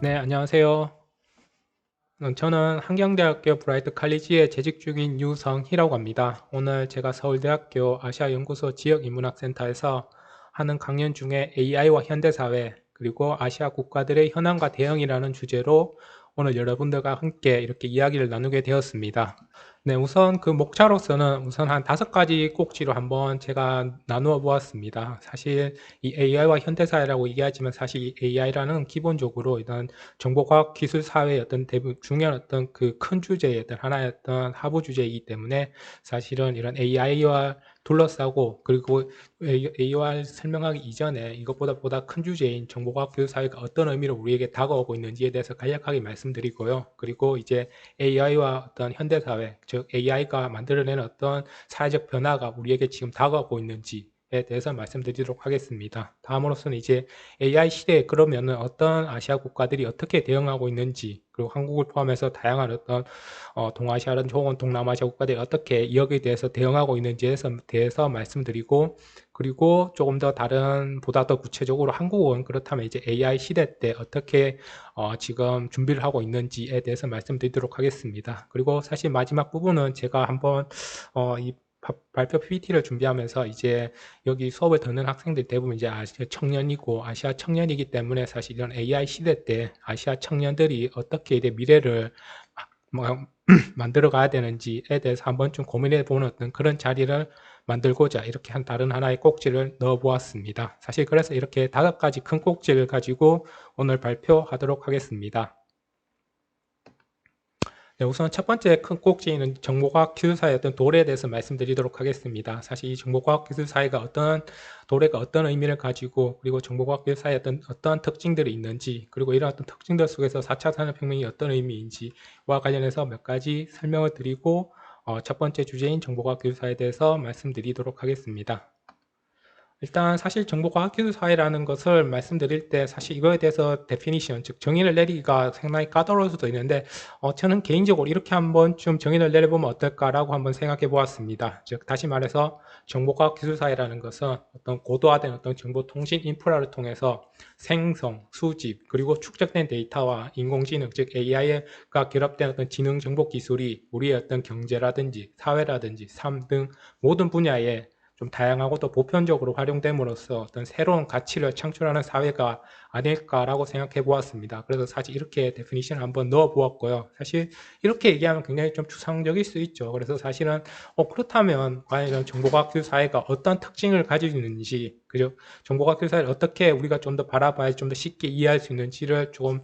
네, 안녕하세요. 저는 한경대학교 브라이트 칼리지에 재직 중인 유성희라고 합니다. 오늘 제가 서울대학교 아시아연구소 지역인문학센터에서 하는 강연 중에 AI와 현대사회, 그리고 아시아 국가들의 현황과 대응이라는 주제로 오늘 여러분들과 함께 이렇게 이야기를 나누게 되었습니다. 네, 우선 그 목차로서는 우선 한 5가지 꼭지로 한번 제가 나누어 보았습니다. 사실 이 AI와 현대사회라고 얘기하지만 사실 이 AI라는 기본적으로 이런 정보과학 기술 사회의 어떤 중요한 어떤 그 큰 주제의 어떤 하나의 어떤 하부 주제이기 때문에 사실은 이런 AI와 둘러싸고, 그리고 AI와 설명하기 이전에 이것보다 보다 큰 주제인 정보과학 기술 사회가 어떤 의미로 우리에게 다가오고 있는지에 대해서 간략하게 말씀드리고요. 그리고 이제 AI와 어떤 현대사회, 즉 AI가 만들어내는 어떤 사회적 변화가 우리에게 지금 다가오고 있는지에 대해서 말씀드리도록 하겠습니다. 다음으로서는 이제 AI 시대에 그러면은 어떤 아시아 국가들이 어떻게 대응하고 있는지, 그리고 한국을 포함해서 다양한 어떤 동아시아라든지 혹은 동남아시아 국가들이 어떻게 여기에 대해서 대응하고 있는지에 대해서 말씀드리고, 그리고 조금 더 다른, 보다 더 구체적으로 한국은 그렇다면 이제 AI 시대 때 어떻게 지금 준비를 하고 있는지에 대해서 말씀드리도록 하겠습니다. 그리고 사실 마지막 부분은 제가 한번 이 발표 PPT를 준비하면서 이제 여기 수업을 듣는 학생들 대부분 이제 아시아 청년이고 아시아 청년이기 때문에 사실 이런 AI 시대 때 아시아 청년들이 어떻게 이제 미래를 만들어 가야 되는지에 대해서 한번 좀 고민해 보는 어떤 그런 자리를 만들고자 이렇게 한 다른 하나의 꼭지를 넣어 보았습니다. 사실 그래서 이렇게 5가지 큰 꼭지를 가지고 오늘 발표하도록 하겠습니다. 네, 우선 첫 번째 큰 꼭지는 정보과학 기술사의 어떤 도래에 대해서 말씀드리도록 하겠습니다. 사실 이 정보과학 기술사회가 도래가 어떤 의미를 가지고, 그리고 정보과학 기술사의 어떤 특징들이 있는지, 그리고 이런 어떤 특징들 속에서 4차 산업혁명이 어떤 의미인지와 관련해서 몇 가지 설명을 드리고, 첫 번째 주제인 정보과학 기술사에 대해서 말씀드리도록 하겠습니다. 일단 사실 정보과학기술 사회라는 것을 말씀드릴 때 사실 이거에 대해서 데피니션, 즉 정의를 내리기가 상당히 까다로울 수도 있는데 저는 개인적으로 이렇게 한번 좀 정의를 내려보면 어떨까라고 한번 생각해 보았습니다. 즉 다시 말해서 정보과학기술 사회라는 것은 어떤 고도화된 어떤 정보통신 인프라를 통해서 생성, 수집, 그리고 축적된 데이터와 인공지능, 즉 AI가 결합된 어떤 지능 정보 기술이 우리의 어떤 경제라든지 사회라든지 삶 등 모든 분야에 좀 다양하고 또 보편적으로 활용됨으로써 어떤 새로운 가치를 창출하는 사회가 아닐까라고 생각해 보았습니다. 그래서 사실 이렇게 데피니션을 한번 넣어 보았고요. 사실 이렇게 얘기하면 굉장히 좀 추상적일 수 있죠. 그래서 사실은 그렇다면 과연 이런 정보과학기술 사회가 어떤 특징을 가지고 있는지, 그죠? 정보과학기술 사회를 어떻게 우리가 좀 더 바라봐야 좀 더 쉽게 이해할 수 있는지를 조금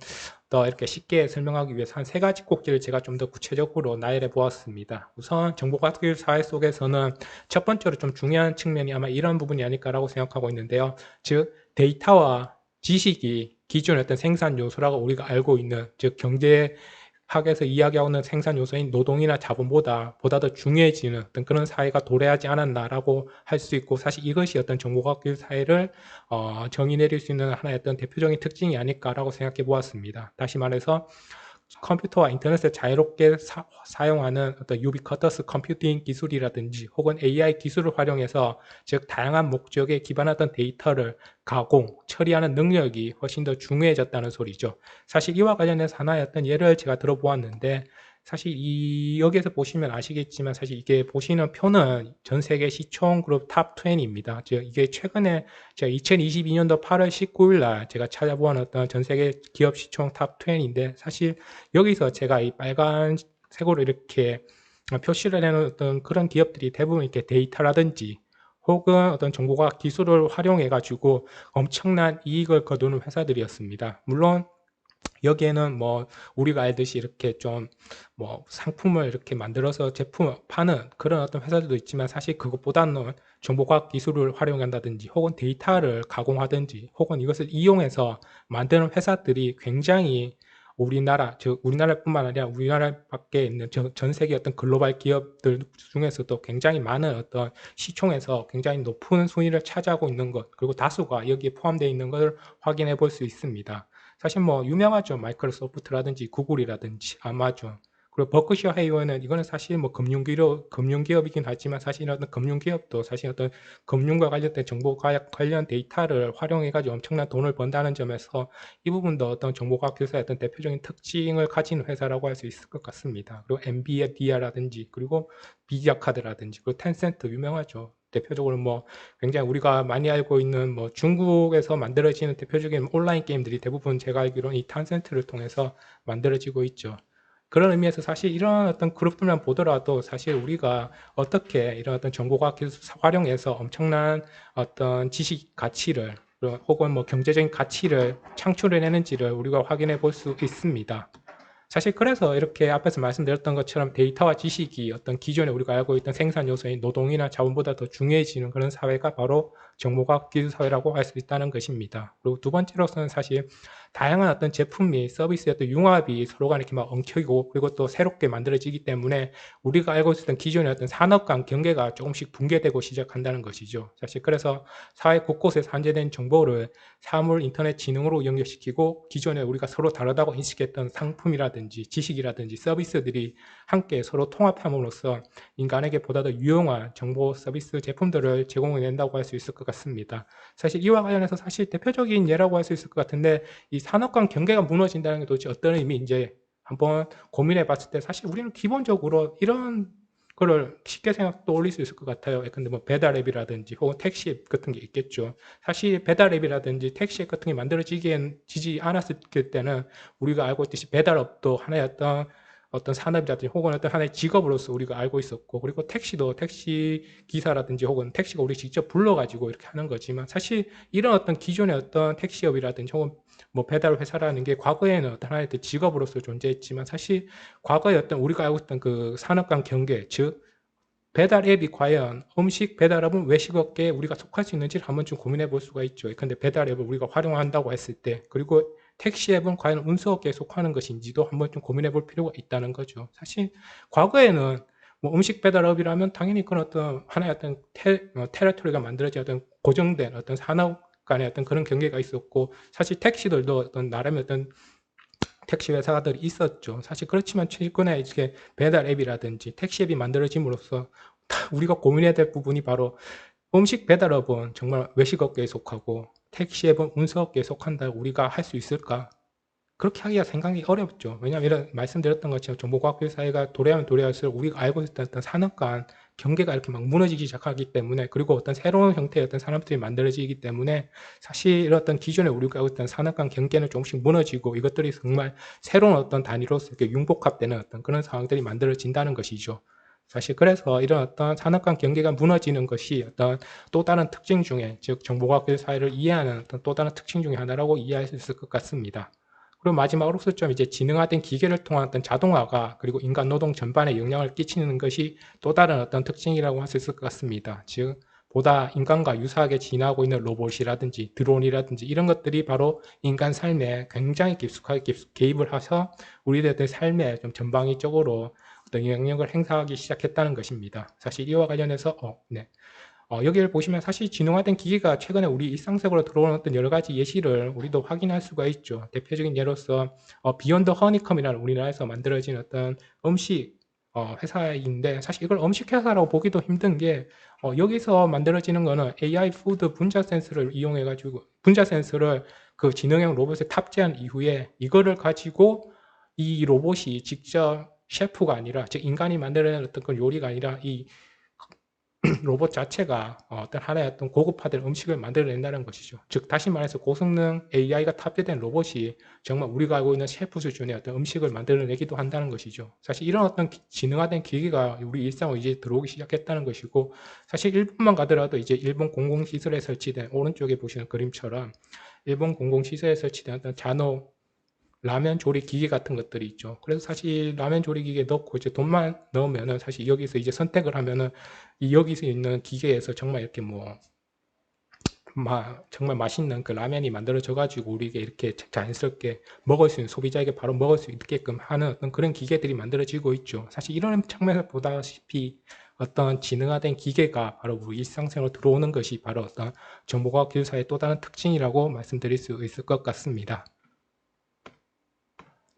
더 이렇게 쉽게 설명하기 위해서 한 3가지 꼭지를 제가 좀 더 구체적으로 나열해 보았습니다. 우선 정보과학기술 사회 속에서는 첫 번째로 좀 중요한 측면이 아마 이런 부분이 아닐까라고 생각하고 있는데요. 즉 데이터와 지식이 기존의 어떤 생산 요소라고 우리가 알고 있는, 즉 경제학에서 이야기하는 생산 요소인 노동이나 자본보다 더 중요해지는 어떤 그런 사회가 도래하지 않았나라고 할 수 있고, 사실 이것이 어떤 정보과학기술 사회를 정의 내릴 수 있는 하나의 어떤 대표적인 특징이 아닐까라고 생각해 보았습니다. 다시 말해서 컴퓨터와 인터넷을 자유롭게 사용하는 어떤 유비쿼터스 컴퓨팅 기술이라든지 혹은 AI 기술을 활용해서, 즉 다양한 목적에 기반하던 데이터를 가공, 처리하는 능력이 훨씬 더 중요해졌다는 소리죠. 사실 이와 관련해서 하나의 어떤 예를 제가 들어보았는데, 사실 여기에서 보시면 아시겠지만 사실 이게 보시는 표는 전 세계 시총 그룹 탑 20입니다. 즉 이게 최근에 제가 2022년도 8월 19일 날 제가 찾아본 어떤 전 세계 기업 시총 탑 20인데, 사실 여기서 제가 이 빨간색으로 이렇게 표시를 해놓은 어떤 그런 기업들이 대부분 이렇게 데이터라든지 혹은 어떤 정보과학 기술을 활용해 가지고 엄청난 이익을 거두는 회사들이었습니다. 물론 여기에는 뭐 우리가 알듯이 이렇게 좀 뭐 상품을 이렇게 만들어서 제품을 파는 그런 어떤 회사들도 있지만, 사실 그것보다는 정보과학 기술을 활용한다든지 혹은 데이터를 가공하든지 혹은 이것을 이용해서 만드는 회사들이 굉장히 우리나라, 즉 우리나라뿐만 아니라 우리나라 밖에 있는 전 세계 어떤 글로벌 기업들 중에서도 굉장히 많은 어떤 시총에서 굉장히 높은 순위를 차지하고 있는 것, 그리고 다수가 여기에 포함되어 있는 것을 확인해 볼 수 있습니다. 사실 뭐 유명하죠. 마이크로소프트라든지 구글이라든지 아마존, 그리고 버크셔 해이워는 이거는 사실 뭐 금융기업이긴 하지만 사실 어떤 금융기업도 사실 어떤 금융과 관련된 정보과학 관련 데이터를 활용해가지고 엄청난 돈을 번다는 점에서 이 부분도 어떤 정보과학 기술사의 어떤 대표적인 특징을 가진 회사라고 할 수 있을 것 같습니다. 그리고 엔비디아라든지 그리고 비디아카드라든지 그리고 텐센트 유명하죠. 대표적으로 뭐 굉장히 우리가 많이 알고 있는 뭐 중국에서 만들어지는 대표적인 온라인 게임들이 대부분 제가 알기로는 이 텐센트를 통해서 만들어지고 있죠. 그런 의미에서 사실 이런 어떤 그룹들만 보더라도 사실 우리가 어떻게 이런 어떤 정보과학 기술 활용해서 엄청난 어떤 지식 가치를 혹은 뭐 경제적인 가치를 창출해내는지를 우리가 확인해 볼 수 있습니다. 사실 그래서 이렇게 앞에서 말씀드렸던 것처럼 데이터와 지식이 어떤 기존에 우리가 알고 있던 생산 요소인 노동이나 자원보다 더 중요해지는 그런 사회가 바로 정보과학 기술 사회라고 할 수 있다는 것입니다. 그리고 두 번째로서는 사실 다양한 어떤 제품 및 서비스의 어떤 융합이 서로 간에 이렇게 막 엉켜있고 그리고 또 새롭게 만들어지기 때문에 우리가 알고 있었던 기존의 어떤 산업 간 경계가 조금씩 붕괴되고 시작한다는 것이죠. 사실 그래서 사회 곳곳에 산재된 정보를 사물 인터넷 지능으로 연결시키고 기존에 우리가 서로 다르다고 인식했던 상품이라든지 지식이라든지 서비스들이 함께 서로 통합함으로써 인간에게 보다 더 유용한 정보 서비스 제품들을 제공해낸다고 할 수 있을 것 같습니다. 사실 이와 관련해서 사실 대표적인 예라고 할 수 있을 것 같은데 이 산업 간 경계가 무너진다는 게 도대체 어떤 의미인지 한번 고민해 봤을 때 사실 우리는 기본적으로 이런 거를 쉽게 떠올릴 수 있을 것 같아요. 근데 뭐 배달 앱이라든지 혹은 택시 앱 같은 게 있겠죠. 사실 배달 앱이라든지 택시 앱 같은 게 만들어지지 않았을 때는 우리가 알고 있듯이 배달업도 하나의 어떤 산업이라든지 혹은 어떤 하나의 직업으로서 우리가 알고 있었고 그리고 택시도 택시 기사라든지 혹은 택시가 우리 직접 불러가지고 이렇게 하는 거지만 사실 이런 어떤 기존의 어떤 택시업이라든지 혹은 뭐 배달 회사라는 게 과거에는 어떤 하나의 직업으로서 존재했지만 사실 과거에 어떤 우리가 알고 있던 그 산업 간 경계 즉 배달 앱이 과연 음식 배달업은 외식업계에 우리가 속할 수 있는지를 한번 좀 고민해 볼 수가 있죠. 근데 배달 앱을 우리가 활용한다고 했을 때 그리고 택시 앱은 과연 운수업계에 속하는 것인지도 한번 좀 고민해 볼 필요가 있다는 거죠. 사실 과거에는 뭐 음식 배달업이라면 당연히 그런 어떤 하나의 어떤 테리토리가 만들어진 어떤 고정된 어떤 산업 간의 어떤 그런 경계가 있었고 사실 택시들도 어떤 나름의 어떤 택시 회사들이 있었죠. 사실 그렇지만 최근에 이렇게 배달 앱이라든지 택시 앱이 만들어짐으로써 우리가 고민해야 될 부분이 바로 음식 배달업은 정말 외식업계에 속하고 택시 앱은 운수업계에 속한다고 우리가 할 수 있을까? 그렇게 하기가 생각이 어렵죠. 왜냐하면 이런 말씀드렸던 것처럼 정보과학기술 사회가 도래하면 도래할수록 우리가 알고 있었던 어떤 산업 간 경계가 이렇게 막 무너지기 시작하기 때문에 그리고 어떤 새로운 형태의 어떤 산업들이 만들어지기 때문에 사실 이런 어떤 기존에 우리가 알고 있던 산업 간 경계는 조금씩 무너지고 이것들이 정말 새로운 어떤 단위로서 이렇게 융복합되는 어떤 그런 상황들이 만들어진다는 것이죠. 사실 그래서 이런 어떤 산업 간 경계가 무너지는 것이 어떤 또 다른 특징 중에 즉 정보과학기술 사회를 이해하는 어떤 또 다른 특징 중에 하나라고 이해할 수 있을 것 같습니다. 그리고 마지막으로서 좀 이제 지능화된 기계를 통한 어떤 자동화가 그리고 인간 노동 전반에 영향을 끼치는 것이 또 다른 어떤 특징이라고 할 수 있을 것 같습니다. 즉 보다 인간과 유사하게 진화하고 있는 로봇이라든지 드론이라든지 이런 것들이 바로 인간 삶에 굉장히 깊숙하게 개입을 해서 우리들의 삶에 좀 전방위적으로 어떤 영향력을 행사하기 시작했다는 것입니다. 사실 이와 관련해서 여기를 보시면 사실 진화된 기기가 최근에 우리 일상 속으로 들어오는 어떤 여러 가지 예시를 우리도 확인할 수가 있죠. 대표적인 예로서 비욘드 허니컴이라는 우리나라에서 만들어진 어떤 음식 회사인데 사실 이걸 음식 회사라고 보기도 힘든 게 여기서 만들어지는 거는 AI 푸드 분자 센서를 이용해 가지고 분자 센서를 그 지능형 로봇에 탑재한 이후에 이거를 가지고 이 로봇이 직접 셰프가 아니라 즉 인간이 만들어낸 어떤 그 요리가 아니라 이 로봇 자체가 어떤 하나의 어떤 고급화된 음식을 만들어낸다는 것이죠. 즉 다시 말해서 고성능 AI가 탑재된 로봇이 정말 우리가 알고 있는 셰프 수준의 어떤 음식을 만들어내기도 한다는 것이죠. 사실 이런 어떤 지능화된 기기가 우리 일상으로 이제 들어오기 시작했다는 것이고 사실 일본만 가더라도 이제 일본 공공시설에 설치된 오른쪽에 보시는 그림처럼 일본 공공시설에 설치된 어떤 잔호 라면 조리 기계 같은 것들이 있죠. 그래서 사실 라면 조리 기계 넣고 이제 돈만 넣으면은 사실 여기서 이제 선택을 하면은 이 여기서 있는 기계에서 정말 이렇게 뭐 정말 맛있는 그 라면이 만들어져 가지고 우리에게 이렇게 자연스럽게 먹을 수 있는 소비자에게 바로 먹을 수 있게끔 하는 어떤 그런 기계들이 만들어지고 있죠. 사실 이런 측면에서 보다시피 어떤 지능화된 기계가 바로 우리 일상생활로 들어오는 것이 바로 어떤 정보과학 기술사의 또 다른 특징이라고 말씀드릴 수 있을 것 같습니다.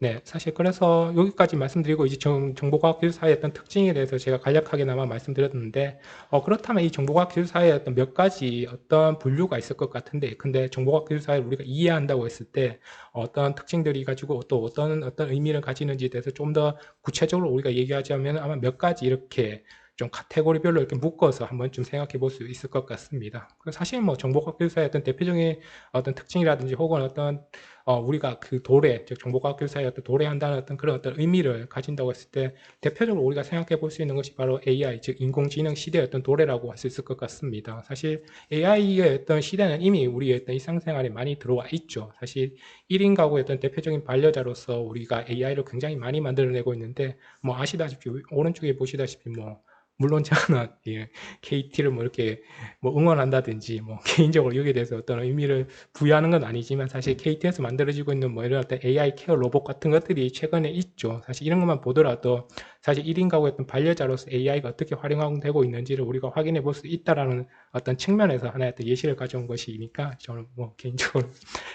네, 사실 그래서 여기까지 말씀드리고 이제 정보과학 기술사의 어떤 특징에 대해서 제가 간략하게나마 말씀드렸는데, 그렇다면 이 정보과학 기술사의 어떤 몇 가지 어떤 분류가 있을 것 같은데, 근데 정보과학 기술사를 우리가 이해한다고 했을 때 어떤 특징들이 가지고 또 어떤 의미를 가지는지에 대해서 좀 더 구체적으로 우리가 얘기하자면 아마 몇 가지 이렇게 좀 카테고리별로 이렇게 묶어서 한번 좀 생각해 볼 수 있을 것 같습니다. 사실 뭐 정보과학 기술사의 어떤 대표적인 어떤 특징이라든지 혹은 어떤 우리가 그 도래, 즉 정보과학 기술사의 어떤 도래한다는 어떤 그런 어떤 의미를 가진다고 했을 때 대표적으로 우리가 생각해 볼 수 있는 것이 바로 AI, 즉 인공지능 시대의 어떤 도래라고 할 수 있을 것 같습니다. 사실 AI의 어떤 시대는 이미 우리의 어떤 일상생활에 많이 들어와 있죠. 사실 1인 가구의 어떤 대표적인 반려자로서 우리가 AI를 굉장히 많이 만들어내고 있는데, 뭐 아시다시피 오른쪽에 보시다시피 뭐 물론 저는 예, KT를 뭐 이렇게 뭐 응원한다든지 뭐 개인적으로 여기에 대해서 어떤 의미를 부여하는 건 아니지만, 사실 KT에서 만들어지고 있는 뭐 이런 어떤 AI 케어 로봇 같은 것들이 최근에 있죠. 사실 이런 것만 보더라도 사실 1인 가구의 어떤 반려자로서 AI가 어떻게 활용되고 있는지를 우리가 확인해 볼 수 있다라는 어떤 측면에서 하나의 어떤 예시를 가져온 것이니까, 저는 뭐 개인적으로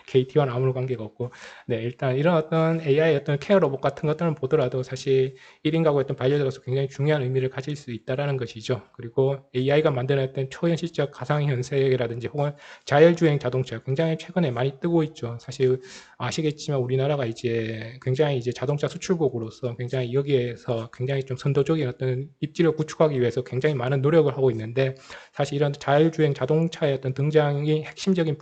KT와는 아무런 관계가 없고, 네, 일단 이런 어떤 AI 어떤 케어 로봇 같은 것들을 보더라도 사실 1인 가구의 어떤 반려자로서 굉장히 중요한 의미를 가질 수 있다라는 것이죠. 그리고 AI가 만들어냈던 초현실적 가상현세라든지 혹은 자율주행 자동차 굉장히 최근에 많이 뜨고 있죠. 사실 아시겠지만 우리나라가 이제 굉장히 이제 자동차 수출국으로서 굉장히 여기에서 굉장히 좀 선도적인 어떤 입지를 구축하기 위해서 굉장히 많은 노력을 하고 있는데, 사실 이런 자율주행 자동차의 어떤 등장이 핵심적인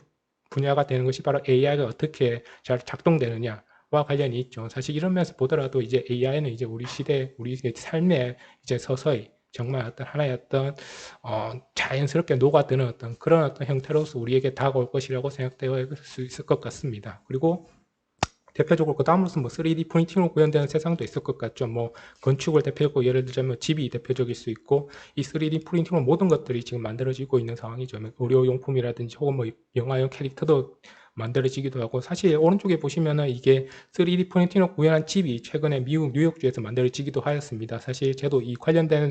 분야가 되는 것이 바로 AI가 어떻게 잘 작동되느냐와 관련이 있죠. 사실 이런 면에서 보더라도 이제 AI는 이제 우리 시대, 우리 삶에 이제 서서히 정말 어떤 하나의 어떤 자연스럽게 녹아드는 어떤 그런 어떤 형태로서 우리에게 다가올 것이라고 생각되어 수 있을 것 같습니다. 그리고 대표적으로 그 다음으로서 뭐 3D 프린팅으로 구현되는 세상도 있을 것 같죠. 뭐 건축을 대표적으로 예를 들자면 집이 대표적일 수 있고, 이 3D 프린팅으로 모든 것들이 지금 만들어지고 있는 상황이죠. 뭐 의료용품이라든지 혹은 뭐 영화용 캐릭터도 만들어지기도 하고, 사실 오른쪽에 보시면은 이게 3D 프린팅으로 구현한 집이 최근에 미국 뉴욕주에서 만들어지기도 하였습니다. 사실 저도 이 관련된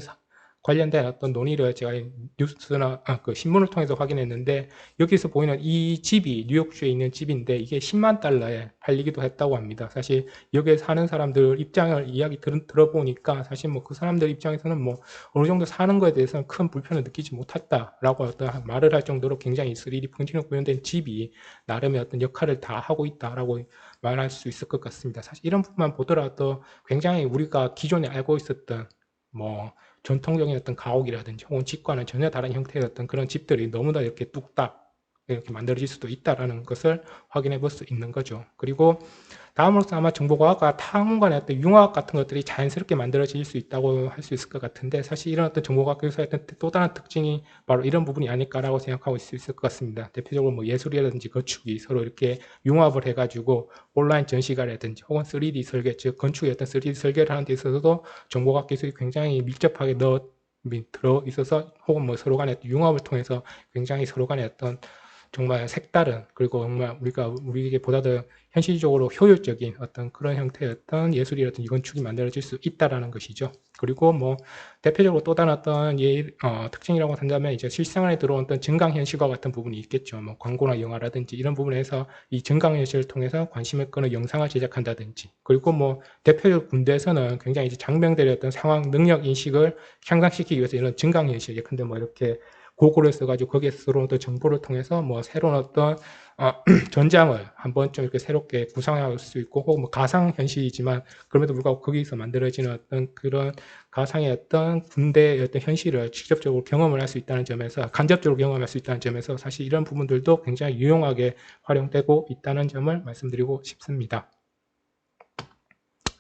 어떤 논의를 제가 뉴스나 그 신문을 통해서 확인했는데, 여기서 보이는 이 집이 뉴욕주에 있는 집인데 이게 10만 달러에 팔리기도 했다고 합니다. 사실 여기에 사는 사람들 입장을 이야기 들어보니까 사실 뭐 그 사람들 입장에서는 뭐 어느 정도 사는 거에 대해서는 큰 불편을 느끼지 못했다라고 어떤 말을 할 정도로 굉장히 3D 프린팅으로 구현된 집이 나름의 어떤 역할을 다 하고 있다라고 말할 수 있을 것 같습니다. 사실 이런 부분만 보더라도 굉장히 우리가 기존에 알고 있었던 뭐 전통적인 어떤 가옥이라든지 혹은 집과는 전혀 다른 형태의 어떤 그런 집들이 너무나 이렇게 뚝딱 이렇게 만들어질 수도 있다라는 것을 확인해 볼 수 있는 거죠. 그리고 다음으로서 아마 정보과학과 타원간의 어떤 융합 같은 것들이 자연스럽게 만들어질 수 있다고 할 수 있을 것 같은데, 사실 이런 어떤 정보과학 교수의 어떤 또 다른 특징이 바로 이런 부분이 아닐까라고 생각하고 있을 수 있을 것 같습니다. 대표적으로 뭐 예술이라든지 건축이 서로 이렇게 융합을 해가지고 온라인 전시가라든지 혹은 3D 설계, 즉 건축의 어떤 3D 설계를 하는 데 있어서도 정보과학 기술이 굉장히 밀접하게 들어 있어서 혹은 뭐 서로 간의 융합을 통해서 굉장히 서로 간의 어떤 정말 색다른, 그리고 정말 우리에게 보다 더 현실적으로 효율적인 어떤 그런 형태의 어떤 예술이라든지 건축이 만들어질 수 있다라는 것이죠. 그리고 뭐 대표적으로 또 다른 어떤 특징이라고 한다면 이제 실생활에 들어온 어떤 증강현실과 같은 부분이 있겠죠. 뭐 광고나 영화라든지 이런 부분에서 이 증강현실을 통해서 관심을 끄는 영상을 제작한다든지, 그리고 뭐 대표적으로 군대에서는 굉장히 이제 장병들의 어떤 상황 능력 인식을 향상시키기 위해서 이런 증강현실, 예컨대 뭐 이렇게 고글을 써가지고 거기에서 들어온 어떤 정보를 통해서 뭐 새로운 어떤 전장을 한번 좀 이렇게 새롭게 구상할 수 있고, 혹은 뭐 가상현실이지만 그럼에도 불구하고 거기서 만들어지는 어떤 그런 가상의 어떤 군대의 어떤 현실을 직접적으로 경험을 할 수 있다는 점에서, 간접적으로 경험할 수 있다는 점에서 사실 이런 부분들도 굉장히 유용하게 활용되고 있다는 점을 말씀드리고 싶습니다.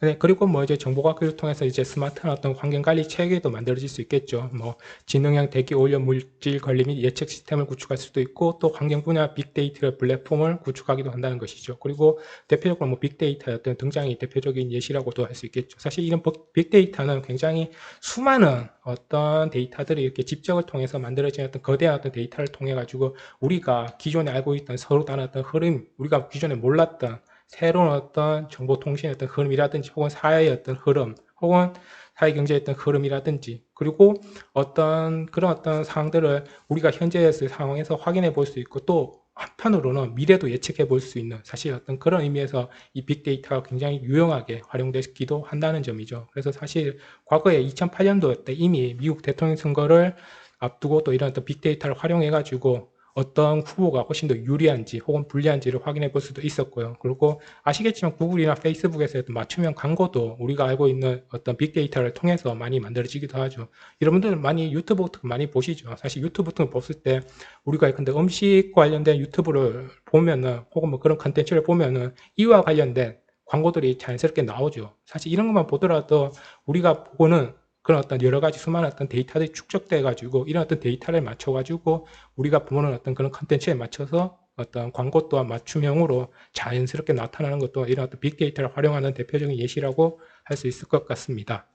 네, 그리고 뭐 이제 정보과학을 통해서 이제 스마트한 어떤 환경 관리 체계도 만들어질 수 있겠죠. 뭐 지능형 대기 오염 물질 관리 및 예측 시스템을 구축할 수도 있고, 또 환경 분야 빅데이터 플랫폼을 구축하기도 한다는 것이죠. 그리고 대표적으로 뭐 빅데이터의 어떤 등장이 대표적인 예시라고도 할 수 있겠죠. 사실 이런 빅데이터는 굉장히 수많은 어떤 데이터들이 이렇게 집적을 통해서 만들어진 어떤 거대한 어떤 데이터를 통해 가지고 우리가 기존에 알고 있던 서로 다른 어떤 흐름, 우리가 기존에 몰랐던 새로운 어떤 정보통신의 어떤 흐름이라든지 혹은 사회의 어떤 흐름 혹은 사회경제의 어떤 흐름이라든지, 그리고 어떤 그런 어떤 상황들을 우리가 현재의 상황에서 확인해 볼 수 있고, 또 한편으로는 미래도 예측해 볼 수 있는 사실 어떤 그런 의미에서 이 빅데이터가 굉장히 유용하게 활용되기도 한다는 점이죠. 그래서 사실 과거에 2008년도 때 이미 미국 대통령 선거를 앞두고 또 이런 어떤 빅데이터를 활용해 가지고 어떤 후보가 훨씬 더 유리한지 혹은 불리한지를 확인해 볼 수도 있었고요. 그리고 아시겠지만 구글이나 페이스북에서 어떤 맞춤형 광고도 우리가 알고 있는 어떤 빅데이터를 통해서 많이 만들어지기도 하죠. 여러분들 많이 유튜브 같은 거 많이 보시죠. 사실 유튜브 같은 거 봤을 때 우리가 근데 음식 관련된 유튜브를 보면은 혹은 뭐 그런 컨텐츠를 보면은 이와 관련된 광고들이 자연스럽게 나오죠. 사실 이런 것만 보더라도 우리가 보는 그런 어떤 여러 가지 수많은 어떤 데이터들이 축적돼 가지고 이런 어떤 데이터를 맞춰 가지고 우리가 보는 어떤 그런 컨텐츠에 맞춰서 어떤 광고 또한 맞춤형으로 자연스럽게 나타나는 것도 이런 어떤 빅데이터를 활용하는 대표적인 예시라고 할 수 있을 것 같습니다.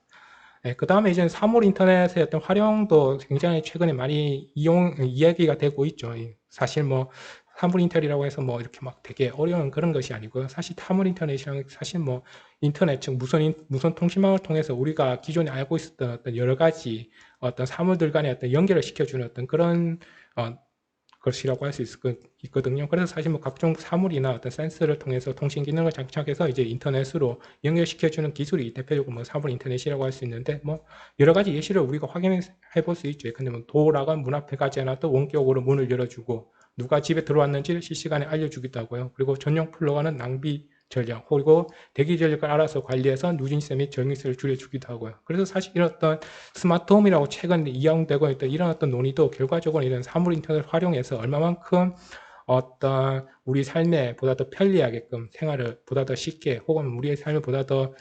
네, 그 다음에 이제 사물 인터넷의 어떤 활용도 굉장히 최근에 많이 이야기가 되고 있죠. 사실 뭐 사물 인터넷이라고 해서 뭐 이렇게 막 되게 어려운 그런 것이 아니고요. 사실 사물 인터넷이랑 사실 뭐 인터넷 즉 무선 통신망을 통해서 우리가 기존에 알고 있었던 어떤 여러 가지 어떤 사물들 간의 어떤 연결을 시켜주는 어떤 그런 것이라고 할 수 있거든요. 그래서 사실 뭐 각종 사물이나 어떤 센서를 통해서 통신 기능을 장착해서 이제 인터넷으로 연결시켜주는 기술이 대표적으로 뭐 사물 인터넷이라고 할 수 있는데 뭐 여러 가지 예시를 우리가 확인해 볼 수 있죠. 근데 뭐 도어락은 문 앞에 가지 않아도 원격으로 문을 열어주고 누가 집에 들어왔는지 실시간에 알려주기도 하고요. 그리고 전용 플러그는 낭비 전략, 그리고 대기 전력을 알아서 관리해서 누진세 및 전기세를 줄여주기도 하고요. 그래서 사실 이런 어떤 스마트홈이라고 최근에 이용되고 있던 이런 어떤 논의도 결과적으로 이런 사물 인터넷을 활용해서 얼마만큼 어떤 우리 삶에 보다 더 편리하게끔 생활을 보다 더 쉽게 혹은 우리의 삶을 보다 더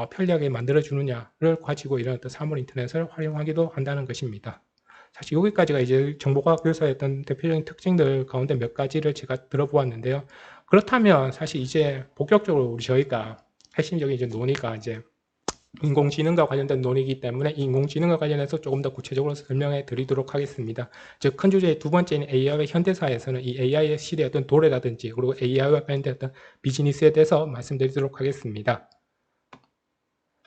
편리하게 만들어주느냐를 가지고 이런 어떤 사물 인터넷을 활용하기도 한다는 것입니다. 사실 여기까지가 이제 정보과학 교사의 어떤 대표적인 특징들 가운데 몇 가지를 제가 들어보았는데요. 그렇다면 사실 이제 본격적으로 우리 저희가 핵심적인 이제 논의가 이제 인공지능과 관련된 논의이기 때문에 인공지능과 관련해서 조금 더 구체적으로 설명해 드리도록 하겠습니다. 즉, 큰 주제의 두 번째인 AI와 현대사에서는 이 AI의 시대의 어떤 도래라든지 그리고 AI와 관련된 어떤 비즈니스에 대해서 말씀드리도록 하겠습니다.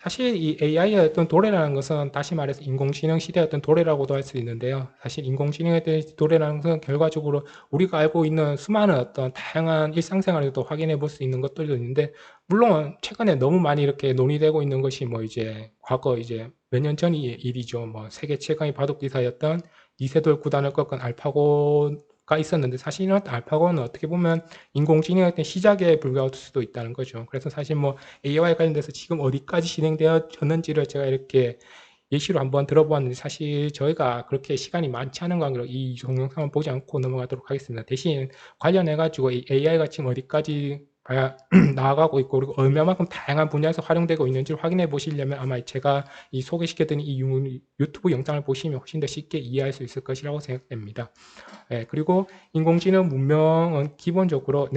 사실 이 AI의 어떤 도래라는 것은 다시 말해서 인공지능 시대의 어떤 도래라고도 할 수 있는데요. 사실 인공지능에 대한 도래라는 것은 결과적으로 우리가 알고 있는 수많은 어떤 다양한 일상생활에도 확인해 볼 수 있는 것들도 있는데, 물론 최근에 너무 많이 이렇게 논의되고 있는 것이 뭐 이제 과거 이제 몇 년 전 일이죠. 뭐 세계 최강의 바둑 기사였던 이세돌 구단을 꺾은 알파고가 있었는데, 사실 이런 알파고는 어떻게 보면 인공지능의 어떤 시작에 불과할 수도 있다는 거죠. 그래서 사실 뭐 AI 관련돼서 지금 어디까지 진행되었는지를 제가 이렇게 예시로 한번 들어보았는데, 사실 저희가 그렇게 시간이 많지 않은 관계로 이 동영상을 보지 않고 넘어가도록 하겠습니다. 대신 관련해가지고 이 AI가 지금 어디까지 나아가고 있고 그리고 얼마만큼 다양한 분야에서 활용되고 있는지를 확인해 보시려면 아마 제가 이 소개시켜드린 이 유튜브 영상을 보시면 훨씬 더 쉽게 이해할 수 있을 것이라고 생각됩니다. 네, 그리고 인공지능 문명은 기본적으로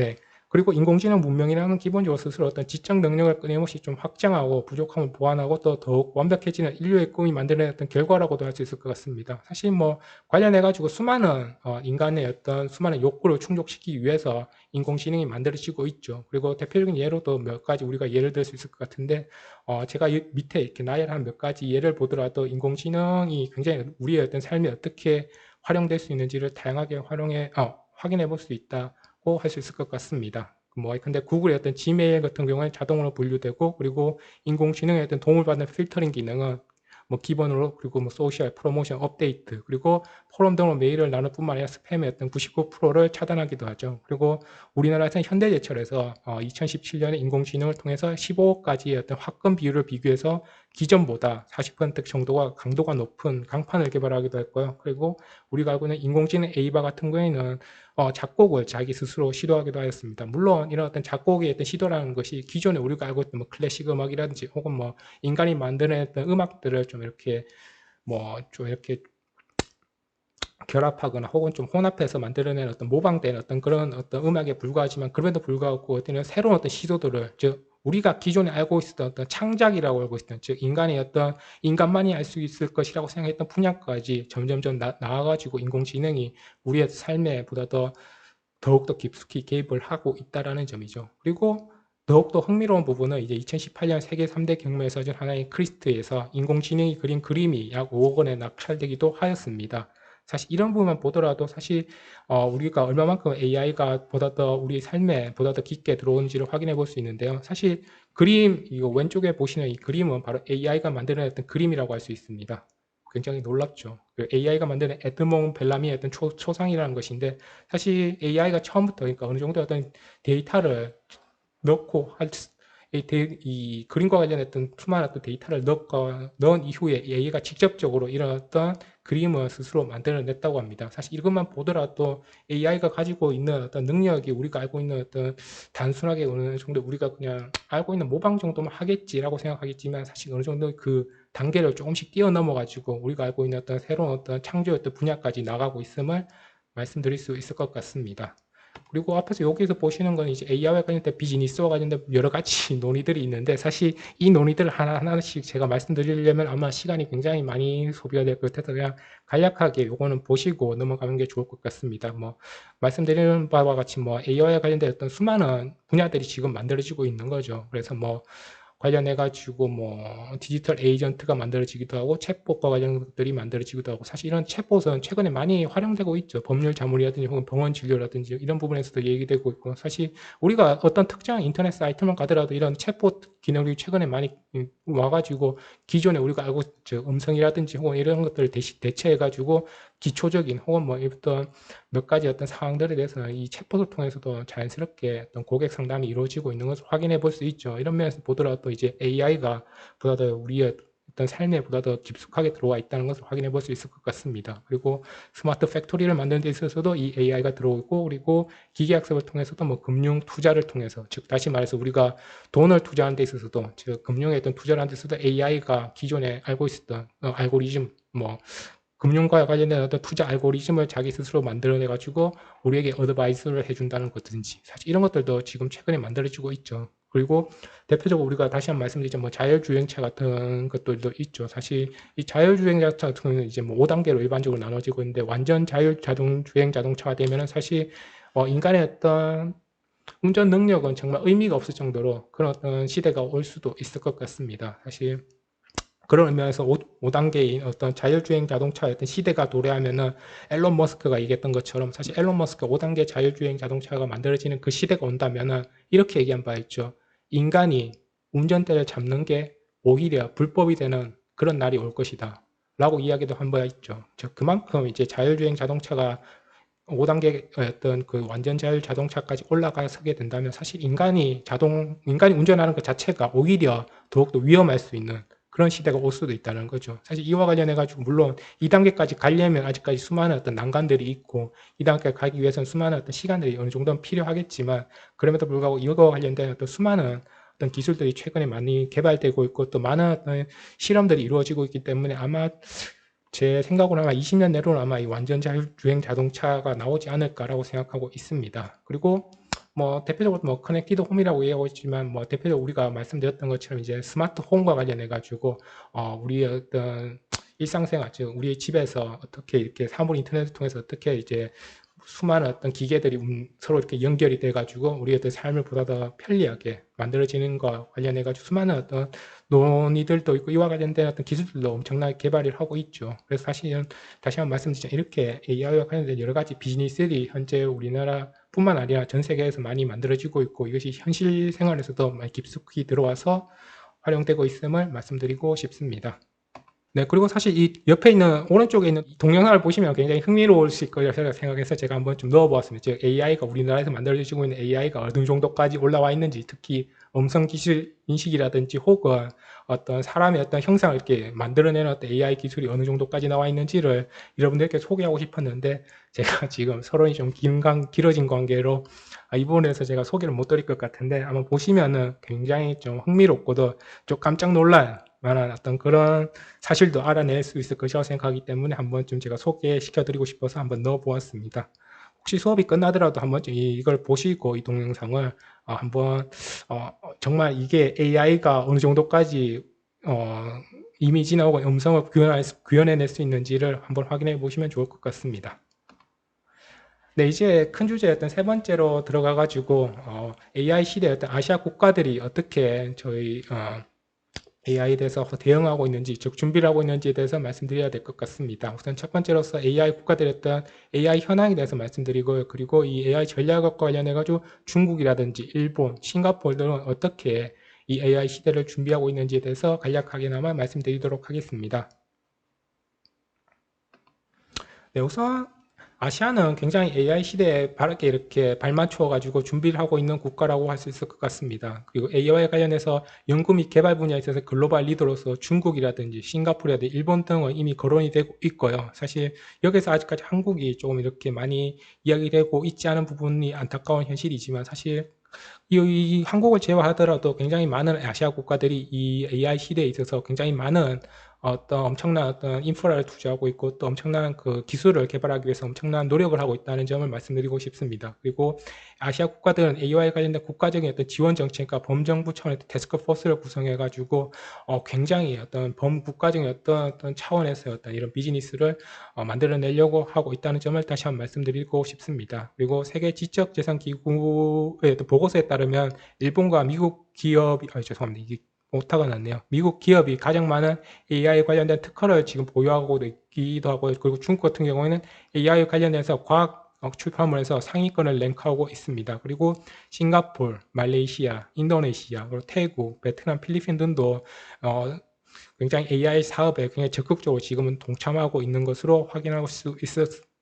그리고 인공지능 문명이라는 기본적으로 스스로 어떤 지적 능력을 끊임없이 좀 확장하고 부족함을 보완하고 또 더욱 완벽해지는 인류의 꿈이 만들어냈던 결과라고도 할 수 있을 것 같습니다. 사실 뭐 관련해가지고 수많은 인간의 어떤 수많은 욕구를 충족시키기 위해서 인공지능이 만들어지고 있죠. 그리고 대표적인 예로도 몇 가지 우리가 예를 들 수 있을 것 같은데 제가 밑에 이렇게 나열한 몇 가지 예를 보더라도 인공지능이 굉장히 우리의 어떤 삶에 어떻게 활용될 수 있는지를 다양하게 확인해 볼 수 있다고 할 수 있을 것 같습니다. 뭐 근데 구글의 어떤 지메일 같은 경우는 자동으로 분류되고 그리고 인공지능의 어떤 도움을 받는 필터링 기능은 뭐 기본으로 그리고 뭐 소셜, 프로모션, 업데이트 그리고 포럼 등으로 메일을 나눌 뿐만 아니라 스팸의 어떤 99%를 차단하기도 하죠. 그리고 우리나라에서는 현대제철에서 2017년에 인공지능을 통해서 15가지의 어떤 화권 비율을 비교해서 기존보다 40% 정도가 강도가 높은 강판을 개발하기도 했고요. 그리고 우리가 알고 있는 인공지능 에이바 같은 경우에는 작곡을 자기 스스로 시도하기도 하였습니다. 물론 이런 어떤 작곡의 어떤 시도라는 것이 기존에 우리가 알고 있던 뭐 클래식 음악이라든지 혹은 뭐 인간이 만들어냈던 음악들을 좀 이렇게 뭐 좀 이렇게 결합하거나 혹은 좀 혼합해서 만들어낸 어떤 모방된 어떤 그런 어떤 음악에 불과하지만 그럼에도 불구하고 어떤 새로운 어떤 시도들을 즉 우리가 기존에 알고 있었던 어떤 창작이라고 알고 있었던 즉 인간의 어떤 인간만이 알 수 있을 것이라고 생각했던 분야까지 점점점 나아가지고 인공지능이 우리의 삶에 보다 더욱더 깊숙이 개입을 하고 있다라는 점이죠. 그리고 더욱더 흥미로운 부분은 이제 2018년 세계 3대 경매에서 하나의 크리스트에서 인공지능이 그린 그림이 약 5억 원에 낙찰되기도 하였습니다. 사실 이런 부분만 보더라도 사실 우리가 얼마만큼 AI가 보다 더 우리 삶에 보다 더 깊게 들어오는지를 확인해 볼 수 있는데요. 사실 그림, 이거 왼쪽에 보시는 이 그림은 바로 AI가 만들어냈던 그림이라고 할 수 있습니다. 굉장히 놀랍죠. AI가 만드는 에드몽 벨라미의 어떤 초상이라는 것인데, 사실 AI가 처음부터, 그러니까 어느 정도 어떤 데이터를 넣고 이 그림과 관련했던 수많은 어떤 데이터를 넣은 이후에 AI가 직접적으로 이런 어떤 그림을 스스로 만들어냈다고 합니다. 사실 이것만 보더라도 AI가 가지고 있는 어떤 능력이 우리가 알고 있는 어떤 단순하게 어느 정도 우리가 그냥 알고 있는 모방 정도만 하겠지라고 생각하겠지만, 사실 어느 정도 그 단계를 조금씩 뛰어넘어 가지고 우리가 알고 있는 어떤 새로운 어떤 창조의 어떤 분야까지 나가고 있음을 말씀드릴 수 있을 것 같습니다. 그리고 앞에서 여기서 보시는 건 이제 AI와 관련된 비즈니스와 관련된 여러 가지 논의들이 있는데, 사실 이 논의들을 하나하나씩 제가 말씀드리려면 아마 시간이 굉장히 많이 소비가 될 것 같아서 그냥 간략하게 요거는 보시고 넘어가는 게 좋을 것 같습니다. 뭐 말씀드리는 바와 같이 뭐 AI와 관련된 어떤 수많은 분야들이 지금 만들어지고 있는 거죠. 그래서 뭐 관련해 가지고 뭐 디지털 에이전트가 만들어지기도 하고 챗봇과 관련 것들이 만들어지기도 하고, 사실 이런 챗봇은 최근에 많이 활용되고 있죠. 법률 자문이라든지 혹은 병원 진료라든지 이런 부분에서도 얘기되고 있고, 사실 우리가 어떤 특정 인터넷 사이트만 가더라도 이런 챗봇 기능이 최근에 많이 와가지고 기존에 우리가 알고 음성이라든지 혹은 이런 것들을 대체해가지고 기초적인 혹은 뭐 어떤 몇 가지 어떤 상황들에 대해서 이 챗봇을 통해서도 자연스럽게 어떤 고객 상담이 이루어지고 있는 것을 확인해 볼 수 있죠. 이런 면에서 보더라도 이제 AI가 보다 더 우리의 어떤 삶에 보다 더 깊숙하게 들어와 있다는 것을 확인해 볼 수 있을 것 같습니다. 그리고 스마트 팩토리를 만드는 데 있어서도 이 AI가 들어오고, 그리고 기계학습을 통해서도 뭐 금융 투자를 통해서, 즉 다시 말해서 우리가 돈을 투자하는 데 있어서도, 즉 금융에 어떤 투자를 하는 데 있어서도 AI가 기존에 알고 있었던 알고리즘, 뭐 금융과 관련된 어떤 투자 알고리즘을 자기 스스로 만들어내 가지고 우리에게 어드바이스를 해준다는 것든지, 사실 이런 것들도 지금 최근에 만들어지고 있죠. 그리고 대표적으로 우리가 다시 한번 말씀드리자면 뭐 자율주행차 같은 것들도 있죠. 사실 이 자율주행차 같은 경우는 이제 뭐 5단계로 일반적으로 나눠지고 있는데, 완전 주행 자동차가 되면은 사실 인간의 어떤 운전 능력은 정말 의미가 없을 정도로 그런 어떤 시대가 올 수도 있을 것 같습니다. 사실 그런 의미에서 5단계인 어떤 자율주행 자동차의 어떤 시대가 도래하면은, 앨런 머스크가 얘기했던 것처럼 사실 앨런 머스크가 5단계 자율주행 자동차가 만들어지는 그 시대가 온다면은 이렇게 얘기한 바 있죠. 인간이 운전대를 잡는 게 오히려 불법이 되는 그런 날이 올 것이다. 라고 이야기도 한 바 있죠. 즉 그만큼 이제 자율주행 자동차가 5단계 어떤 그 완전 자율 자동차까지 올라가게 된다면, 사실 인간이 운전하는 것 자체가 오히려 더욱더 위험할 수 있는 그런 시대가 올 수도 있다는 거죠. 사실 이와 관련해가지고 물론 2단계까지 가려면 아직까지 수많은 어떤 난관들이 있고, 2단계 가기 위해서는 수많은 어떤 시간들이 어느 정도는 필요하겠지만, 그럼에도 불구하고 이거와 관련된 어떤 수많은 어떤 기술들이 최근에 많이 개발되고 있고, 또 많은 어떤 실험들이 이루어지고 있기 때문에 아마 제 생각으로 아마 20년 내로는 아마 이 완전 자율주행 자동차가 나오지 않을까라고 생각하고 있습니다. 그리고 뭐 대표적으로 뭐 커넥티드 홈이라고 얘기하고 있지만, 뭐 대표적으로 우리가 말씀드렸던 것처럼 이제 스마트 홈과 관련해 가지고 우리의 어떤 일상생활, 즉 우리 집에서 어떻게 이렇게 사물 인터넷을 통해서 어떻게 이제 수많은 어떤 기계들이 서로 이렇게 연결이 돼 가지고 우리의 어떤 삶을 보다 더 편리하게 만들어지는 것과 관련해 가지고 수많은 어떤 논의들도 있고, 이와 관련된 어떤 기술들도 엄청나게 개발을 하고 있죠. 그래서 사실은 다시 한번 말씀드리자면 이렇게 AI와 관련된 여러 가지 비즈니스들이 현재 우리나라뿐만 아니라 전 세계에서 많이 만들어지고 있고, 이것이 현실 생활에서도 많이 깊숙이 들어와서 활용되고 있음을 말씀드리고 싶습니다. 네, 그리고 사실 이 옆에 있는 오른쪽에 있는 동영상을 보시면 굉장히 흥미로우실 거라고 생각해서 제가 한번 좀 넣어보았습니다. 즉 AI가 우리나라에서 만들어지고 있는 AI가 어느 정도까지 올라와 있는지, 특히 음성 기술 인식이라든지 혹은 어떤 사람의 어떤 형상을 이렇게 만들어내는 어떤 AI 기술이 어느 정도까지 나와 있는지를 여러분들께 소개하고 싶었는데, 제가 지금 서론이 좀 길어진 관계로 이 부분에서 제가 소개를 못 드릴 것 같은데, 아마 보시면은 굉장히 좀 흥미롭고도 좀 깜짝 놀랄 만한 어떤 그런 사실도 알아낼 수 있을 것이라고 생각하기 때문에 한번 좀 제가 소개시켜 드리고 싶어서 한번 넣어 보았습니다. 혹시 수업이 끝나더라도 한번 이걸 보시고 이 동영상을 한번 정말 이게 AI가 어느 정도까지 이미지나 혹은 음성을 구현해낼 수 있는지를 한번 확인해 보시면 좋을 것 같습니다. 네, 이제 큰 주제였던 세 번째로 들어가 가지고 AI 시대의 어떤 아시아 국가들이 어떻게 저희 AI에 대해서 대응하고 있는지, 즉 준비를 하고 있는지에 대해서 말씀드려야 될 것 같습니다. 우선 첫 번째로서 AI 국가들의 어떤 AI 현황에 대해서 말씀드리고요. 그리고 이 AI 전략과 관련해가지고 중국이라든지 일본, 싱가포르 등은 어떻게 이 AI 시대를 준비하고 있는지에 대해서 간략하게나마 말씀드리도록 하겠습니다. 네, 우선 아시아는 굉장히 AI 시대에 바르게 이렇게 발맞춰 가지고 준비를 하고 있는 국가라고 할 수 있을 것 같습니다. 그리고 AI와 관련해서 연구 및 개발 분야에 있어서 글로벌 리더로서 중국이라든지 싱가포르라든지 일본 등은 이미 거론이 되고 있고요. 사실 여기서 아직까지 한국이 조금 이렇게 많이 이야기되고 있지 않은 부분이 안타까운 현실이지만 사실 이 한국을 제외하더라도 굉장히 많은 아시아 국가들이 이 AI 시대에 있어서 굉장히 많은 어떤 엄청난 어떤 인프라를 투자하고 있고 또 엄청난 그 기술을 개발하기 위해서 엄청난 노력을 하고 있다는 점을 말씀드리고 싶습니다. 그리고 아시아 국가들은 AI에 관련된 국가적인 어떤 지원 정책과 범정부 차원의 태스크포스를 구성해 가지고 굉장히 어떤 범국가적인 어떤 차원에서 어떤 이런 비즈니스를 만들어내려고 하고 있다는 점을 다시 한번 말씀드리고 싶습니다. 그리고 세계 지적재산기구의 보고서에 따르면 일본과 미국 기업이 죄송합니다. 이게 오타가 났네요. 미국 기업이 가장 많은 AI 관련된 특허를 지금 보유하고 있기도 하고 그리고 중국 같은 경우에는 AI 관련해서 과학 출판물에서 상위권을 랭크하고 있습니다. 그리고 싱가포르, 말레이시아, 인도네시아, 그리고 태국, 베트남, 필리핀 등도 굉장히 AI 사업에 굉장히 적극적으로 지금은 동참하고 있는 것으로 확인할 수